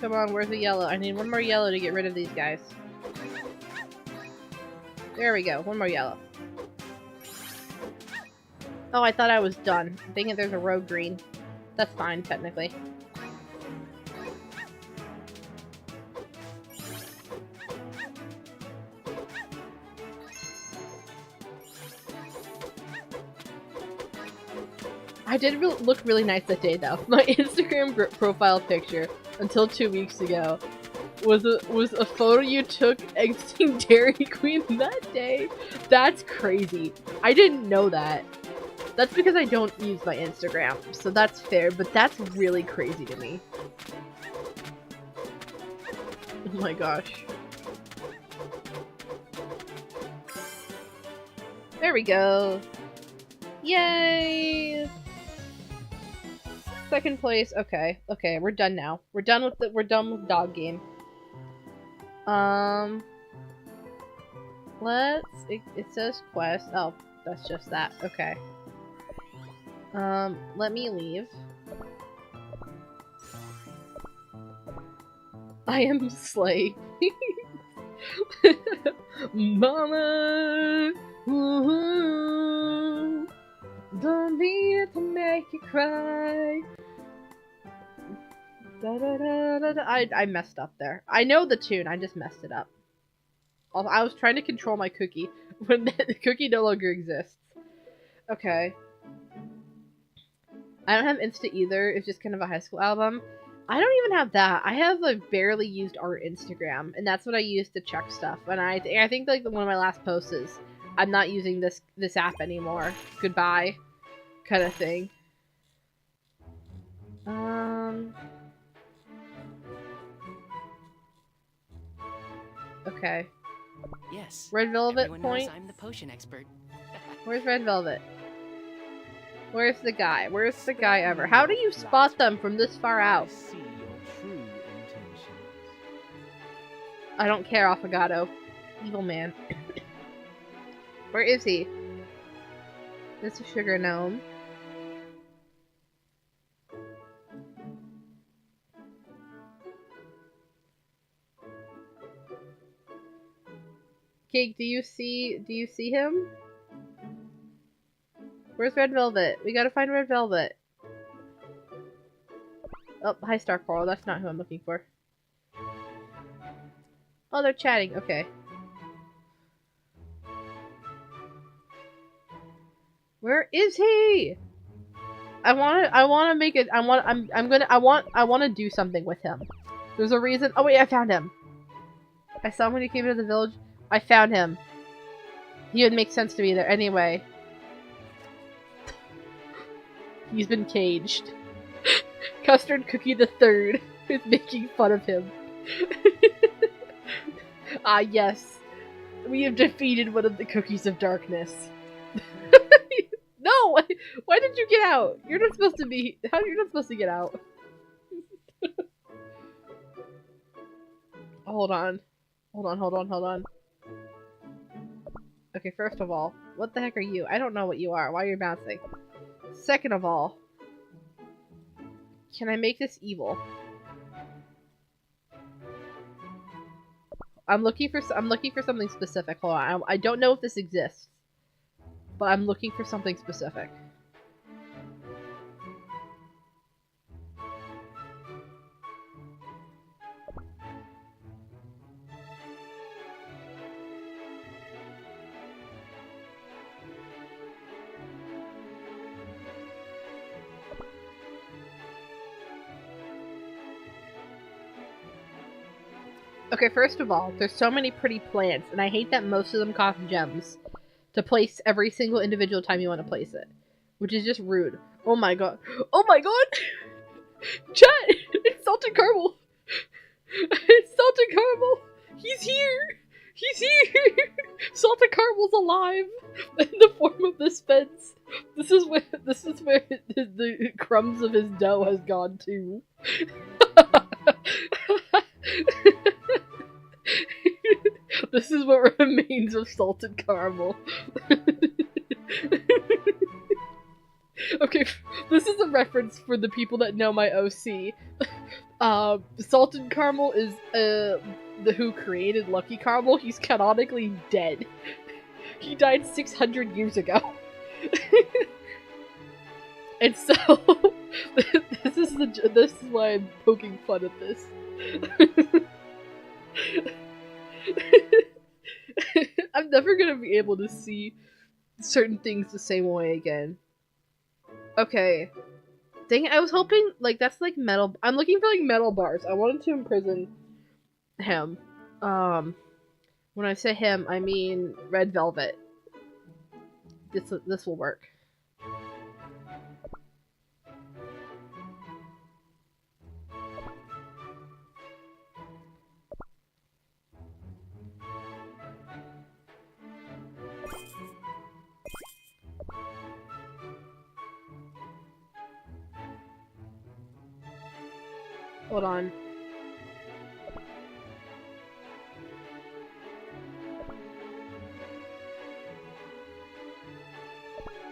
Come on, where's the yellow? I need one more yellow to get rid of these guys. There we go, one more yellow. Oh, I thought I was done. Dang it, there's a rogue green. That's fine, technically. I did look really nice that day, though. My Instagram profile picture, until 2 weeks ago, was a photo you took exiting Dairy Queen that day. That's crazy. I didn't know that. That's because I don't use my Instagram, so that's fair, but that's really crazy to me. Oh my gosh. There we go. Yay! Second place. Okay. Okay, we're done now. We're done with dog game. It says quest. Oh, that's just that. Okay. Let me leave. I am slay. Mama, ooh, don't need to make you cry. Da, da, da, da, da. I messed up there. I know the tune, I just messed it up. I was trying to control my cookie when the cookie no longer exists. Okay. I don't have Insta either. It's just kind of a high school album. I don't even have that. I have a barely used art Instagram, and that's what I use to check stuff. And I think like one of my last posts is, I'm not using this app anymore. Goodbye, kind of thing. Okay. Yes. Red Velvet Everyone point. knows I'm the potion expert. Where's Red Velvet? Where's the guy? Where's the guy ever? How do you spot them from this far out? I see your true intentions. I don't care, Affogato. Evil man. Where is he? This is Sugar Gnome. Cake, do you see him? Where's Red Velvet? We gotta find Red Velvet. Oh, hi Star Coral. That's not who I'm looking for. Oh, they're chatting. Okay. Where is he? I wanna make it. I wanna do something with him. There's a reason. Oh wait, I found him. I saw him when he came into the village. I found him. He would make sense to me there anyway. He's been caged. Custard Cookie the Third is making fun of him. Ah, yes. We have defeated one of the Cookies of Darkness. No! Why did you get out? You're not supposed to be... How you're not supposed to get out? Hold on. Hold on. Okay, first of all, what the heck are you? I don't know what you are. Why are you bouncing? Second of all, can I make this evil? I'm looking for something specific. Hold on. I don't know if this exists, but I'm looking for something specific. Okay, first of all, there's so many pretty plants, and I hate that most of them cost gems to place every single individual time you want to place it, which is just rude. Oh my god. Oh my god! Chat! It's Salted Caramel! It's Salted Caramel! He's here! He's here! Salted Caramel's alive! In the form of this fence. This is where the crumbs of his dough has gone to. This is what remains of Salted Caramel. Okay, this is a reference for the people that know my OC. Salted Caramel is the who created Lucky Caramel. He's canonically dead. He died 600 years ago. And so this is why I'm poking fun at this. I'm never gonna be able to see certain things the same way again. Okay. Dang it, I was hoping, like, that's like metal. I'm looking for like metal bars. I wanted to imprison him. When I say him, I mean Red Velvet. This will work. Hold on.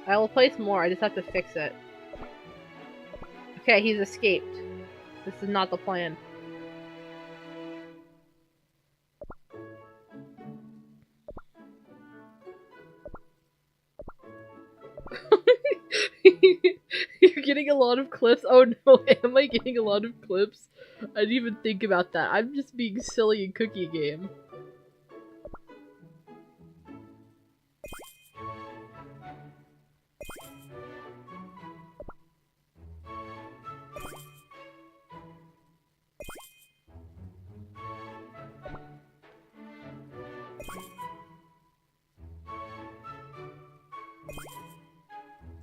I will place more, I just have to fix it. Okay, he's escaped. This is not the plan. You're getting a lot of clips? Oh no, am I getting a lot of clips? I didn't even think about that. I'm just being silly in Cookie Game.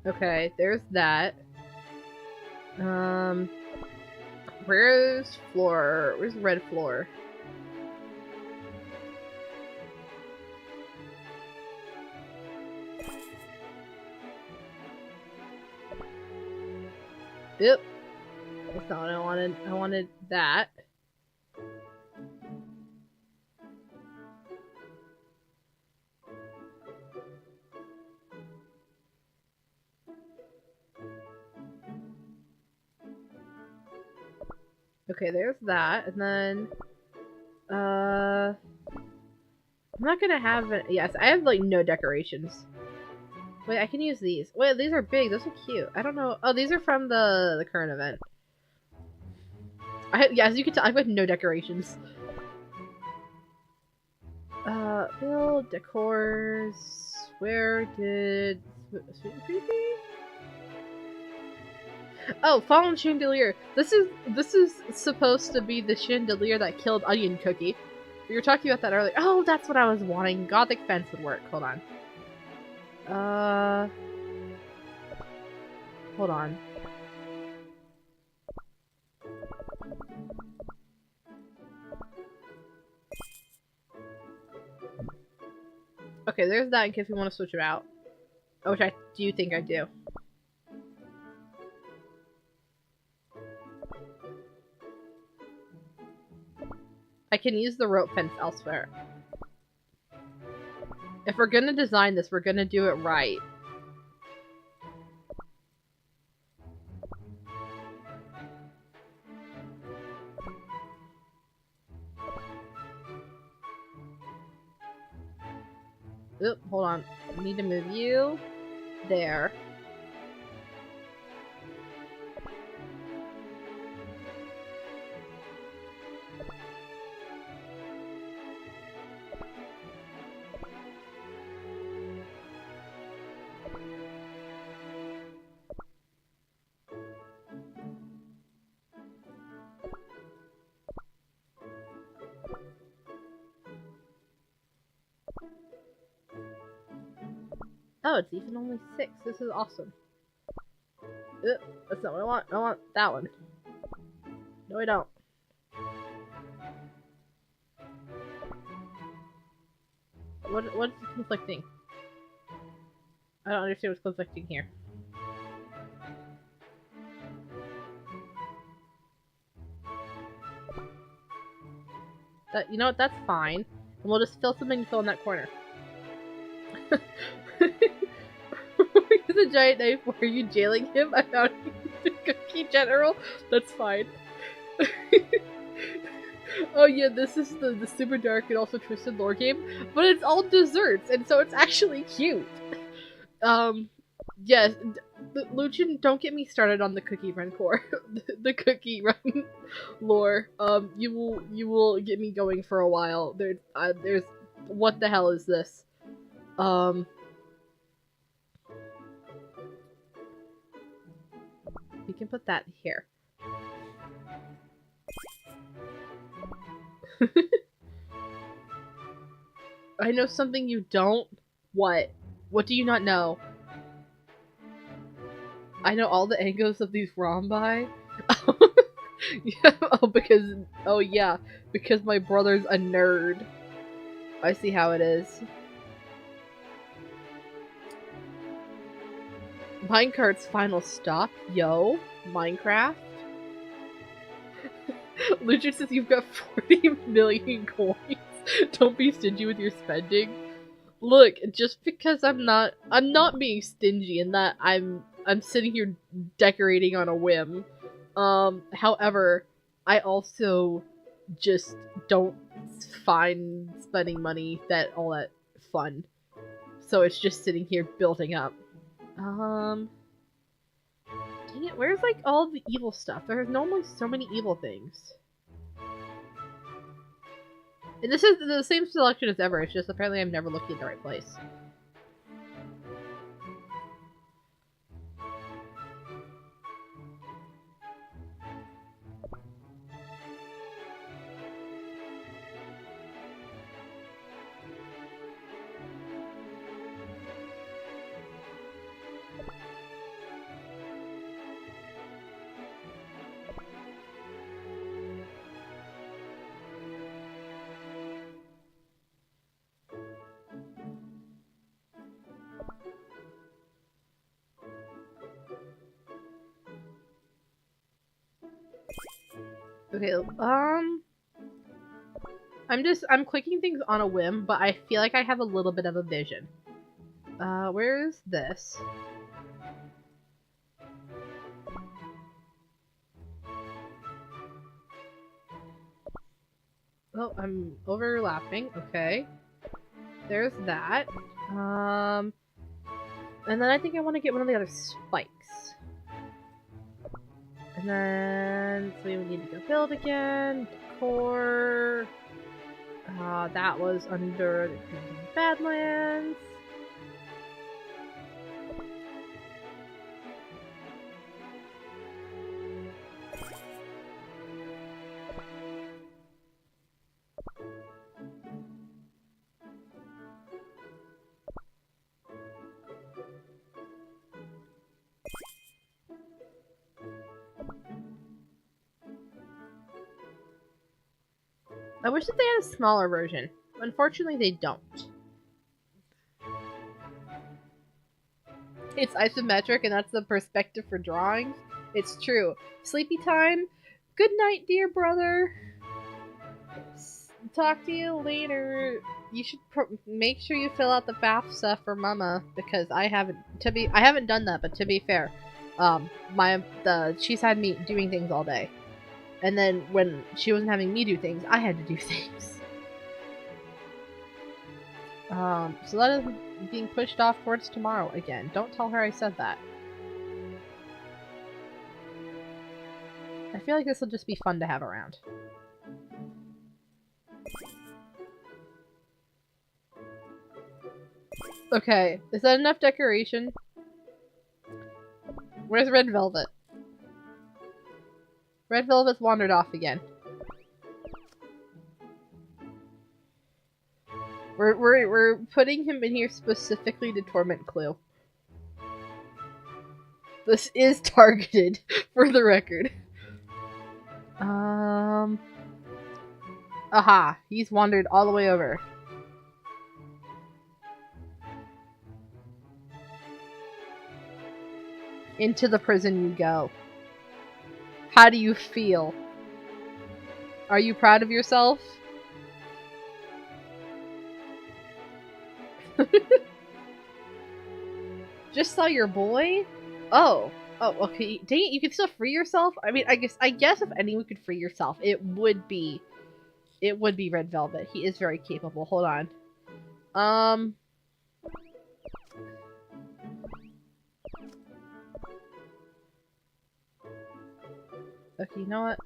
Okay, there's that. Where's floor? Where's red floor? Yep. That's not what I wanted. I wanted that. Okay, there's that, and then, I'm not gonna have it. Yes, I have, like, no decorations. Wait, I can use these. Wait, these are big. Those are cute. I don't know. Oh, these are from the current event. Yeah, as you can tell, I've got no decorations. Build, decors. Where did Sweet and Creepy? Oh, Fallen Chandelier. This is supposed to be the chandelier that killed Onion Cookie. We were talking about that earlier. Oh, that's what I was wanting. Gothic fence would work. Hold on. Hold on. Okay, there's that in case we want to switch it out. Which I do think I do. I can use the rope fence elsewhere. If we're gonna design this, we're gonna do it right. Oop, hold on. I need to move you there. Oh, it's even only 6. This is awesome. That's not what I want. I want that one. No, I don't. What's conflicting? I don't understand what's conflicting here. You know what? That's fine. And we'll just fill something to fill in that corner. With a giant knife, why are you jailing him? I'm out of Cookie General. That's fine. Oh yeah, this is the super dark and also twisted lore game, but it's all desserts, and so it's actually cute. Yes, Luchin, don't get me started on the Cookie Run core, the Cookie Run lore. You will get me going for a while. There's what the hell is this? We can put that here. I know something you don't. What? What do you not know? I know all the angles of these Rombi. Yeah, because my brother's a nerd. I see how it is. Minecart's final stop? Yo, Minecraft? Lucha says you've got 40 million coins. Don't be stingy with your spending. Look, just because I'm not being stingy in that I'm sitting here decorating on a whim. However, I also just don't find spending money all that fun. So it's just sitting here building up. Dang it, where's like all the evil stuff? There's normally so many evil things. And this is the same selection as ever, it's just apparently I'm never looking at the right place. Okay, I'm clicking things on a whim, but I feel like I have a little bit of a vision. Where is this? Oh, I'm overlapping. Okay. There's that. And then I think I want to get one of the other spikes. And then, so we need to go build again. Decor. That was under the Crimson Badlands. I wish that they had a smaller version. Unfortunately, they don't. It's isometric, and that's the perspective for drawings. It's true. Sleepy time. Good night, dear brother. Talk to you later. You should make sure you fill out the FAFSA for Mama, because I haven't done that. But to be fair, she's had me doing things all day. And then when she wasn't having me do things, I had to do things. So that is being pushed off towards tomorrow again. Don't tell her I said that. I feel like this will just be fun to have around. Okay, is that enough decoration? Where's Red Velvet? Red Velvet's wandered off again. We're putting him in here specifically to torment Clue. This is targeted, for the record. Aha! He's wandered all the way over. Into the prison you go. How do you feel? Are you proud of yourself? Just saw your boy? Oh, okay. Dang it, you can still free yourself? I mean, I guess if anyone could free yourself, it would be Red Velvet. He is very capable. Hold on. Okay, you know what?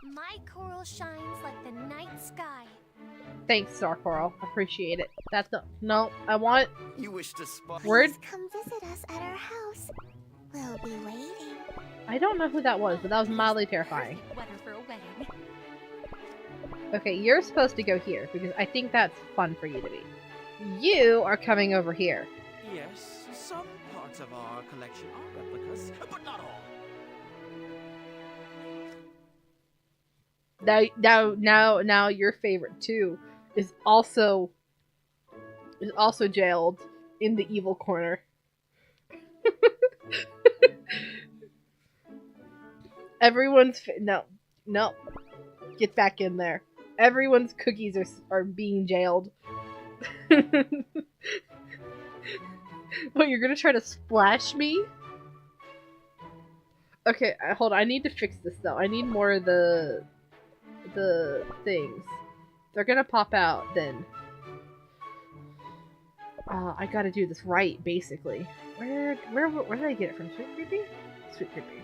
My coral shines like the night sky. Thanks, Star Coral. Appreciate it. That's no. I want You wish to spot. word. Please come visit us at our house. We'll be waiting. I don't know who that was, but that was mildly terrifying. Perfect weather for a wedding. Okay, you're supposed to go here because I think that's fun for you to be. You are coming over here. Yes, some parts of our collection are replicas, but not all. Now, your favorite too is also jailed in the evil corner. No, get back in there. Everyone's cookies are being jailed. What, you're gonna try to splash me? Okay, hold on. I need to fix this though. I need more of the things. They're gonna pop out then. I gotta do this right, basically. Where did I get it from? Sweet Creepy? Sweet Creepy.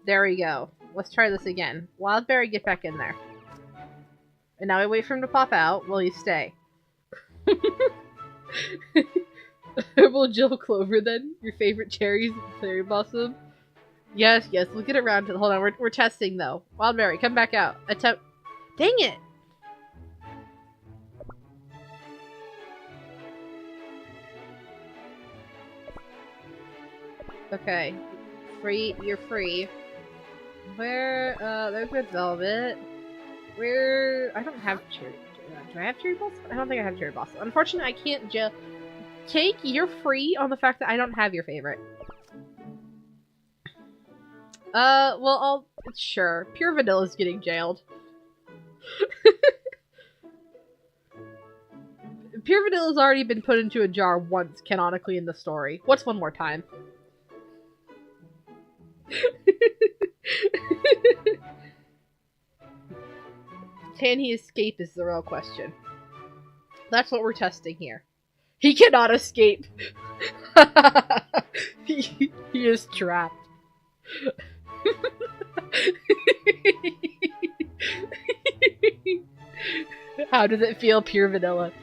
There we go. Let's try this again. Wildberry, get back in there. And now we wait for him to pop out. Will you stay? Herbal Jill Clover, then? Your favorite cherries and Fairy Blossom? Yes, we'll get around to the... Hold on, we're testing, though. Wildberry, come back out. Attempt... Dang it! Okay. You're free. Where, there's Red Velvet. I don't have cherry... Do I have cherry blossom? I don't think I have cherry blossom. Unfortunately, I can't Cake, you're free on the fact that I don't have your favorite. Well, sure. Pure Vanilla's getting jailed. Pure Vanilla's already been put into a jar once, canonically, in the story. What's one more time? Can he escape is the real question. That's what we're testing here. He cannot escape! he is trapped. How does it feel, Pure Vanilla?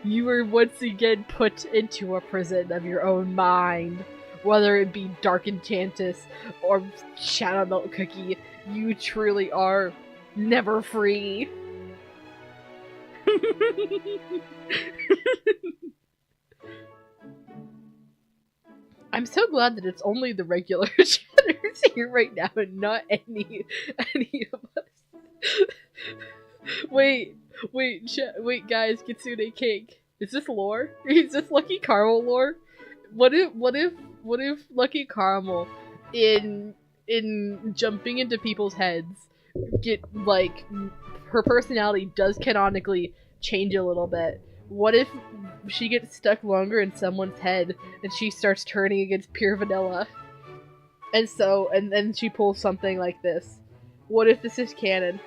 You were once again put into a prison of your own mind. Whether it be Dark Enchantress or Shadow Milk Cookie, you truly are never free. I'm so glad that it's only the regular chatters here right now and not any of us. Wait, guys, Kitsune Cake. Is this lore? Is this Lucky Caramel lore? What if Lucky Caramel in jumping into people's heads get, like, her personality does canonically change a little bit? What if she gets stuck longer in someone's head and she starts turning against pure vanilla? And so, and then she pulls something like this. What if this is canon?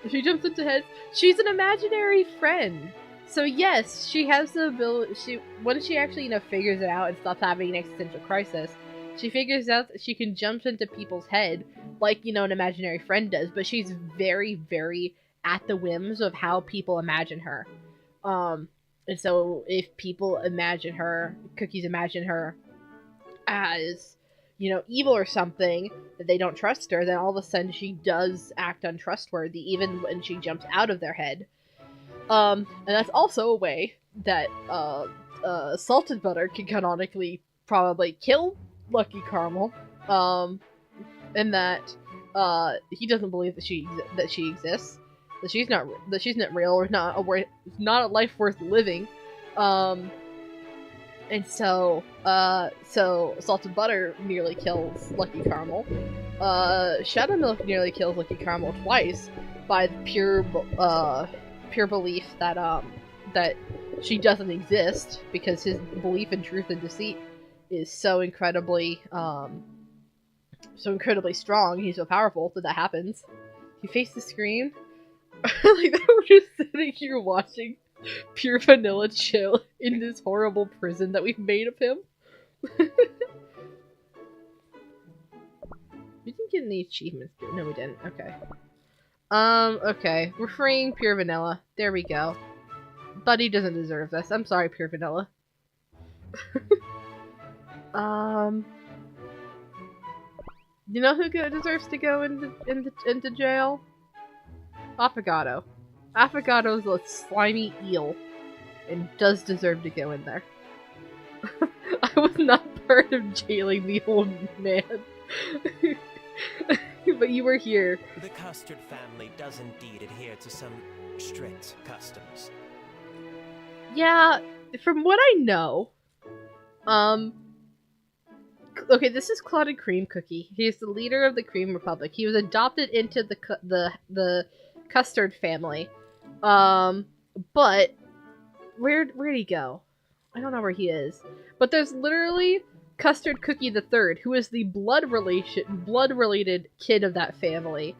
She jumps into heads. She's an imaginary friend. So yes, she has the ability. Once she actually, figures it out and stops having an existential crisis, she figures out that she can jump into people's head like, an imaginary friend does. But she's very, very at the whims of how people imagine her. And so if people imagine her, Cookies imagine her as, evil or something, that they don't trust her, then all of a sudden she does act untrustworthy, even when she jumps out of their head. And that's also a way that, Salted Butter can canonically probably kill Lucky Caramel, and that, he doesn't believe that she exists, that she's not real, or not a life worth living, and so Salted Butter nearly kills Lucky Caramel. Shadow Milk nearly kills Lucky Caramel twice by the pure belief that that she doesn't exist, because his belief in truth and deceit is so incredibly strong. He's so powerful that happens. He faced the screen. Like, they were just sitting here watching pure vanilla chill in this horrible prison that we've made of him. We didn't get any achievements. No, we didn't. Okay. Okay. We're freeing pure vanilla. There we go. Buddy doesn't deserve this. I'm sorry, pure vanilla. You know who deserves to go into jail? Affogato. Affogato is a slimy eel and does deserve to go in there. I was not part of jailing the old man. But you were here. The Custard family does indeed adhere to some strict customs. Yeah, from what I know, okay, this is Clotted Cream Cookie. He's the leader of the Cream Republic. He was adopted into the Custard family. But where'd he go? I don't know where he is. But there's literally Custard Cookie the Third, who is the blood-related kid of that family,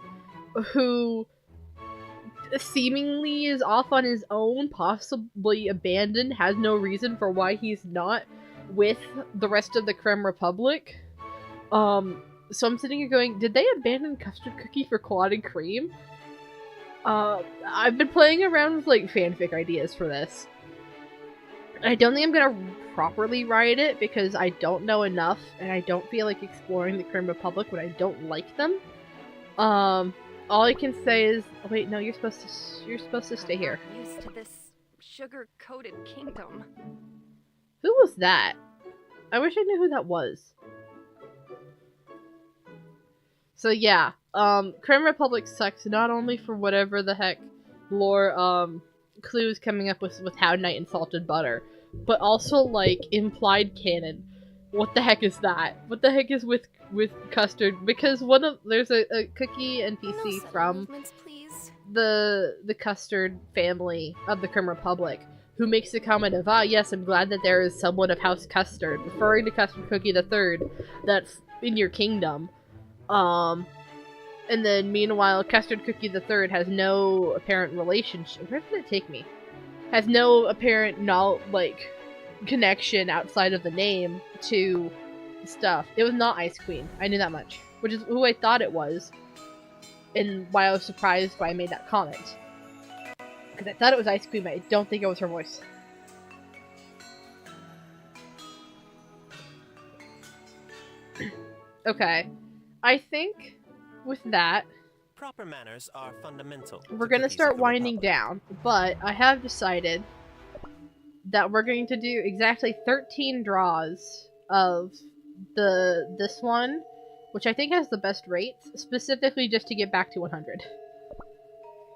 who seemingly is off on his own, possibly abandoned, has no reason for why he's not with the rest of the Creme Republic. So I'm sitting here going, did they abandon Custard Cookie for Clotted Cream? I've been playing around with, like, fanfic ideas for this. I don't think I'm gonna properly write it, because I don't know enough, and I don't feel like exploring the Creme Republic when I don't like them. All I can say is, oh, wait, no, you're supposed to stay here. I'm used to this sugar-coated kingdom. Who was that? I wish I knew who that was. So yeah, Creme Republic sucks not only for whatever the heck lore, clues coming up with How Knight and Salted Butter, but also, like, implied canon. What the heck is that? What the heck is with Custard? Because there's a cookie NPC from the Custard family of the Creme Republic who makes the comment of, yes, I'm glad that there is someone of House Custard, referring to Custard Cookie the Third, that's in your kingdom. And then, meanwhile, Custard Cookie the Third has no apparent relationship. Where did it take me? Has no apparent, connection outside of the name to stuff. It was not Ice Queen. I knew that much. Which is who I thought it was. And why I was surprised why I made that comment. Because I thought it was Ice Queen, but I don't think it was her voice. Okay. I think with that, proper manners are fundamental. We're gonna start winding down, but I have decided that we're going to do exactly 13 draws of this one, which I think has the best rates, specifically just to get back to 100.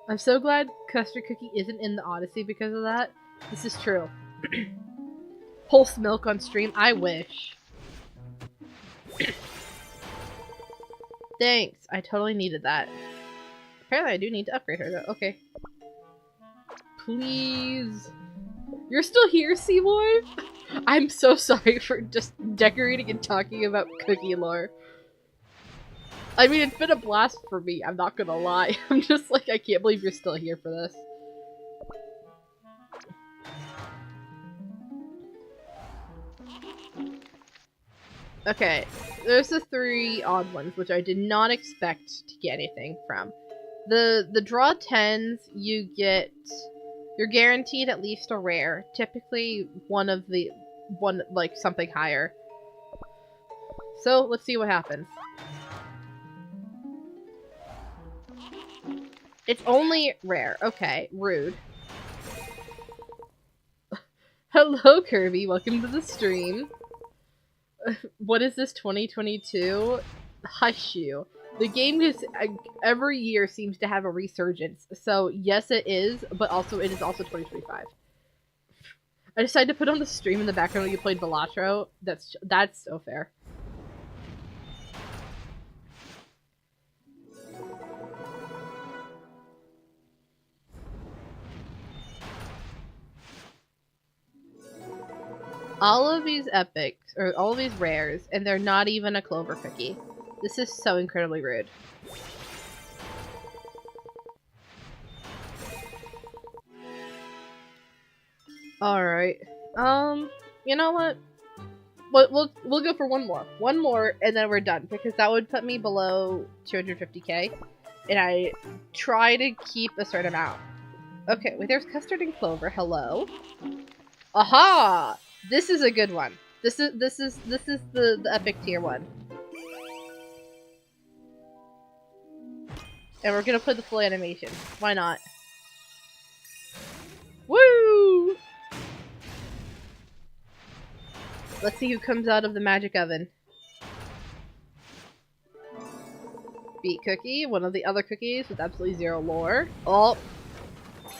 I'm so glad Custard Cookie isn't in the Odyssey because of that. This is true. Pulse milk on stream, I wish. Thanks. I totally needed that. Apparently I do need to upgrade her, though. Okay. Please. You're still here, Seymour? I'm so sorry for just decorating and talking about cookie lore. I mean, it's been a blast for me, I'm not gonna lie. I'm just like, I can't believe you're still here for this. Okay, there's the 3 odd ones, which I did not expect to get anything from. The draw 10s, you're guaranteed at least a rare. Typically like something higher. So let's see what happens. It's only rare. Okay, rude. Hello, Kirby. Welcome to the stream. What is this, 2022? Hush you. The game is every year seems to have a resurgence. So yes, it is, but also it is also 2025. I decided to put on the stream in the background when you played Velatro. That's so fair. All of these epics, or all of these rares, and they're not even a clover cookie. This is so incredibly rude. Alright. You know what? We'll go for one more. One more, and then we're done, because that would put me below 250k. And I try to keep a certain amount. Okay, wait, there's custard and clover. Hello? Aha! This is a good one. This is the epic tier one. And we're gonna put the full animation. Why not? Woo! Let's see who comes out of the magic oven. Beet cookie, one of the other cookies with absolutely 0 lore. Oh,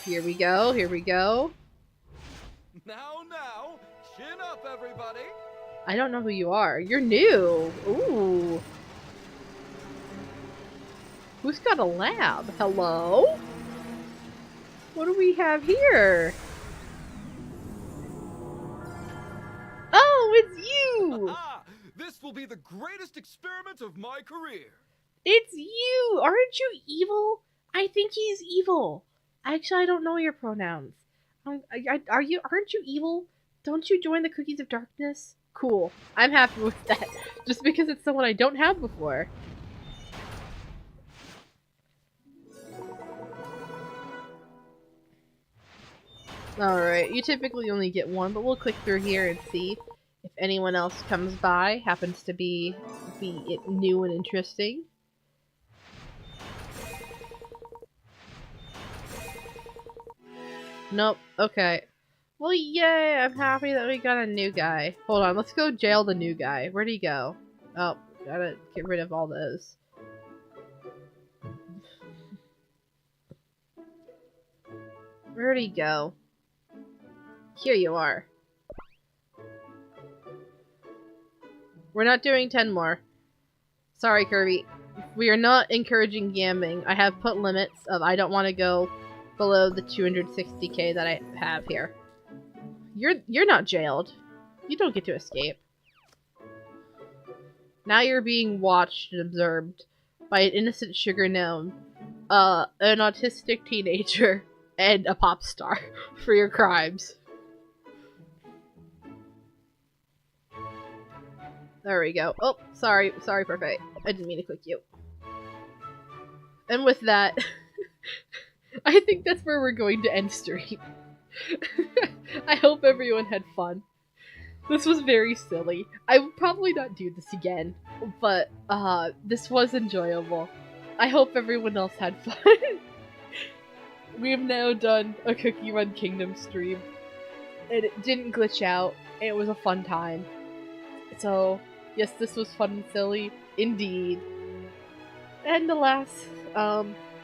here we go, here we go. Now, chin up, everybody. I don't know who you are. You're new. Ooh. Who's got a lab? Hello? What do we have here? Oh, it's you! This will be the greatest experiment of my career. It's you! Aren't you evil? I think he's evil. Actually, I don't know your pronouns. Aren't you evil? Don't you join the Cookies of Darkness? Cool. I'm happy with that. Just because it's someone I don't have before. Alright, you typically only get one, but we'll click through here and see if anyone else comes by, happens to be new and interesting. Nope, okay. Well, yay, I'm happy that we got a new guy. Hold on, let's go jail the new guy. Where'd he go? Oh, gotta get rid of all those. Where'd he go? Here you are. We're not doing 10 more. Sorry, Kirby. We are not encouraging gambling. I have put limits of I don't want to go below the 260k that I have here. You're not jailed. You don't get to escape. Now you're being watched and observed by an innocent sugar gnome, an autistic teenager, and a pop star for your crimes. There we go. Oh, sorry, Perfect. I didn't mean to click you. And with that, I think that's where we're going to end stream. I hope everyone had fun. This was very silly. I would probably not do this again, but this was enjoyable. I hope everyone else had fun. We have now done a Cookie Run Kingdom stream, and it didn't glitch out, and it was a fun time. So, yes, this was fun and silly, indeed. And alas,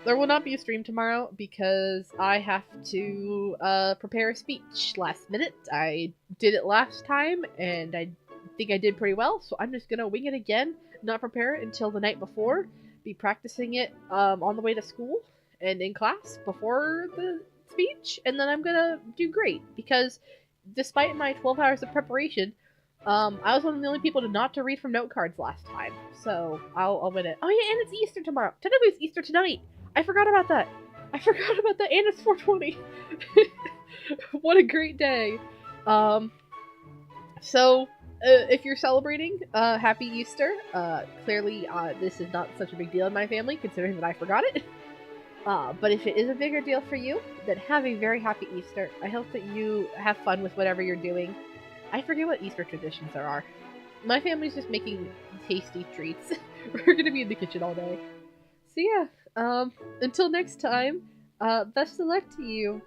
there will not be a stream tomorrow because I have to prepare a speech last minute. I did it last time, and I think I did pretty well, so I'm just gonna wing it again, not prepare it until the night before, be practicing it on the way to school and in class before the speech, and then I'm gonna do great, because despite my 12 hours of preparation, I was one of the only people not to read from note cards last time, so I'll win it. Oh yeah, and it's Easter tomorrow. Technically it's Easter tonight. I forgot about that. And it's 420. What a great day. So, if you're celebrating, happy Easter. Clearly, this is not such a big deal in my family, considering that I forgot it. But if it is a bigger deal for you, then have a very happy Easter. I hope that you have fun with whatever you're doing. I forget what Easter traditions there are. My family's just making tasty treats. We're gonna be in the kitchen all day. So yeah, until next time, best of luck to you.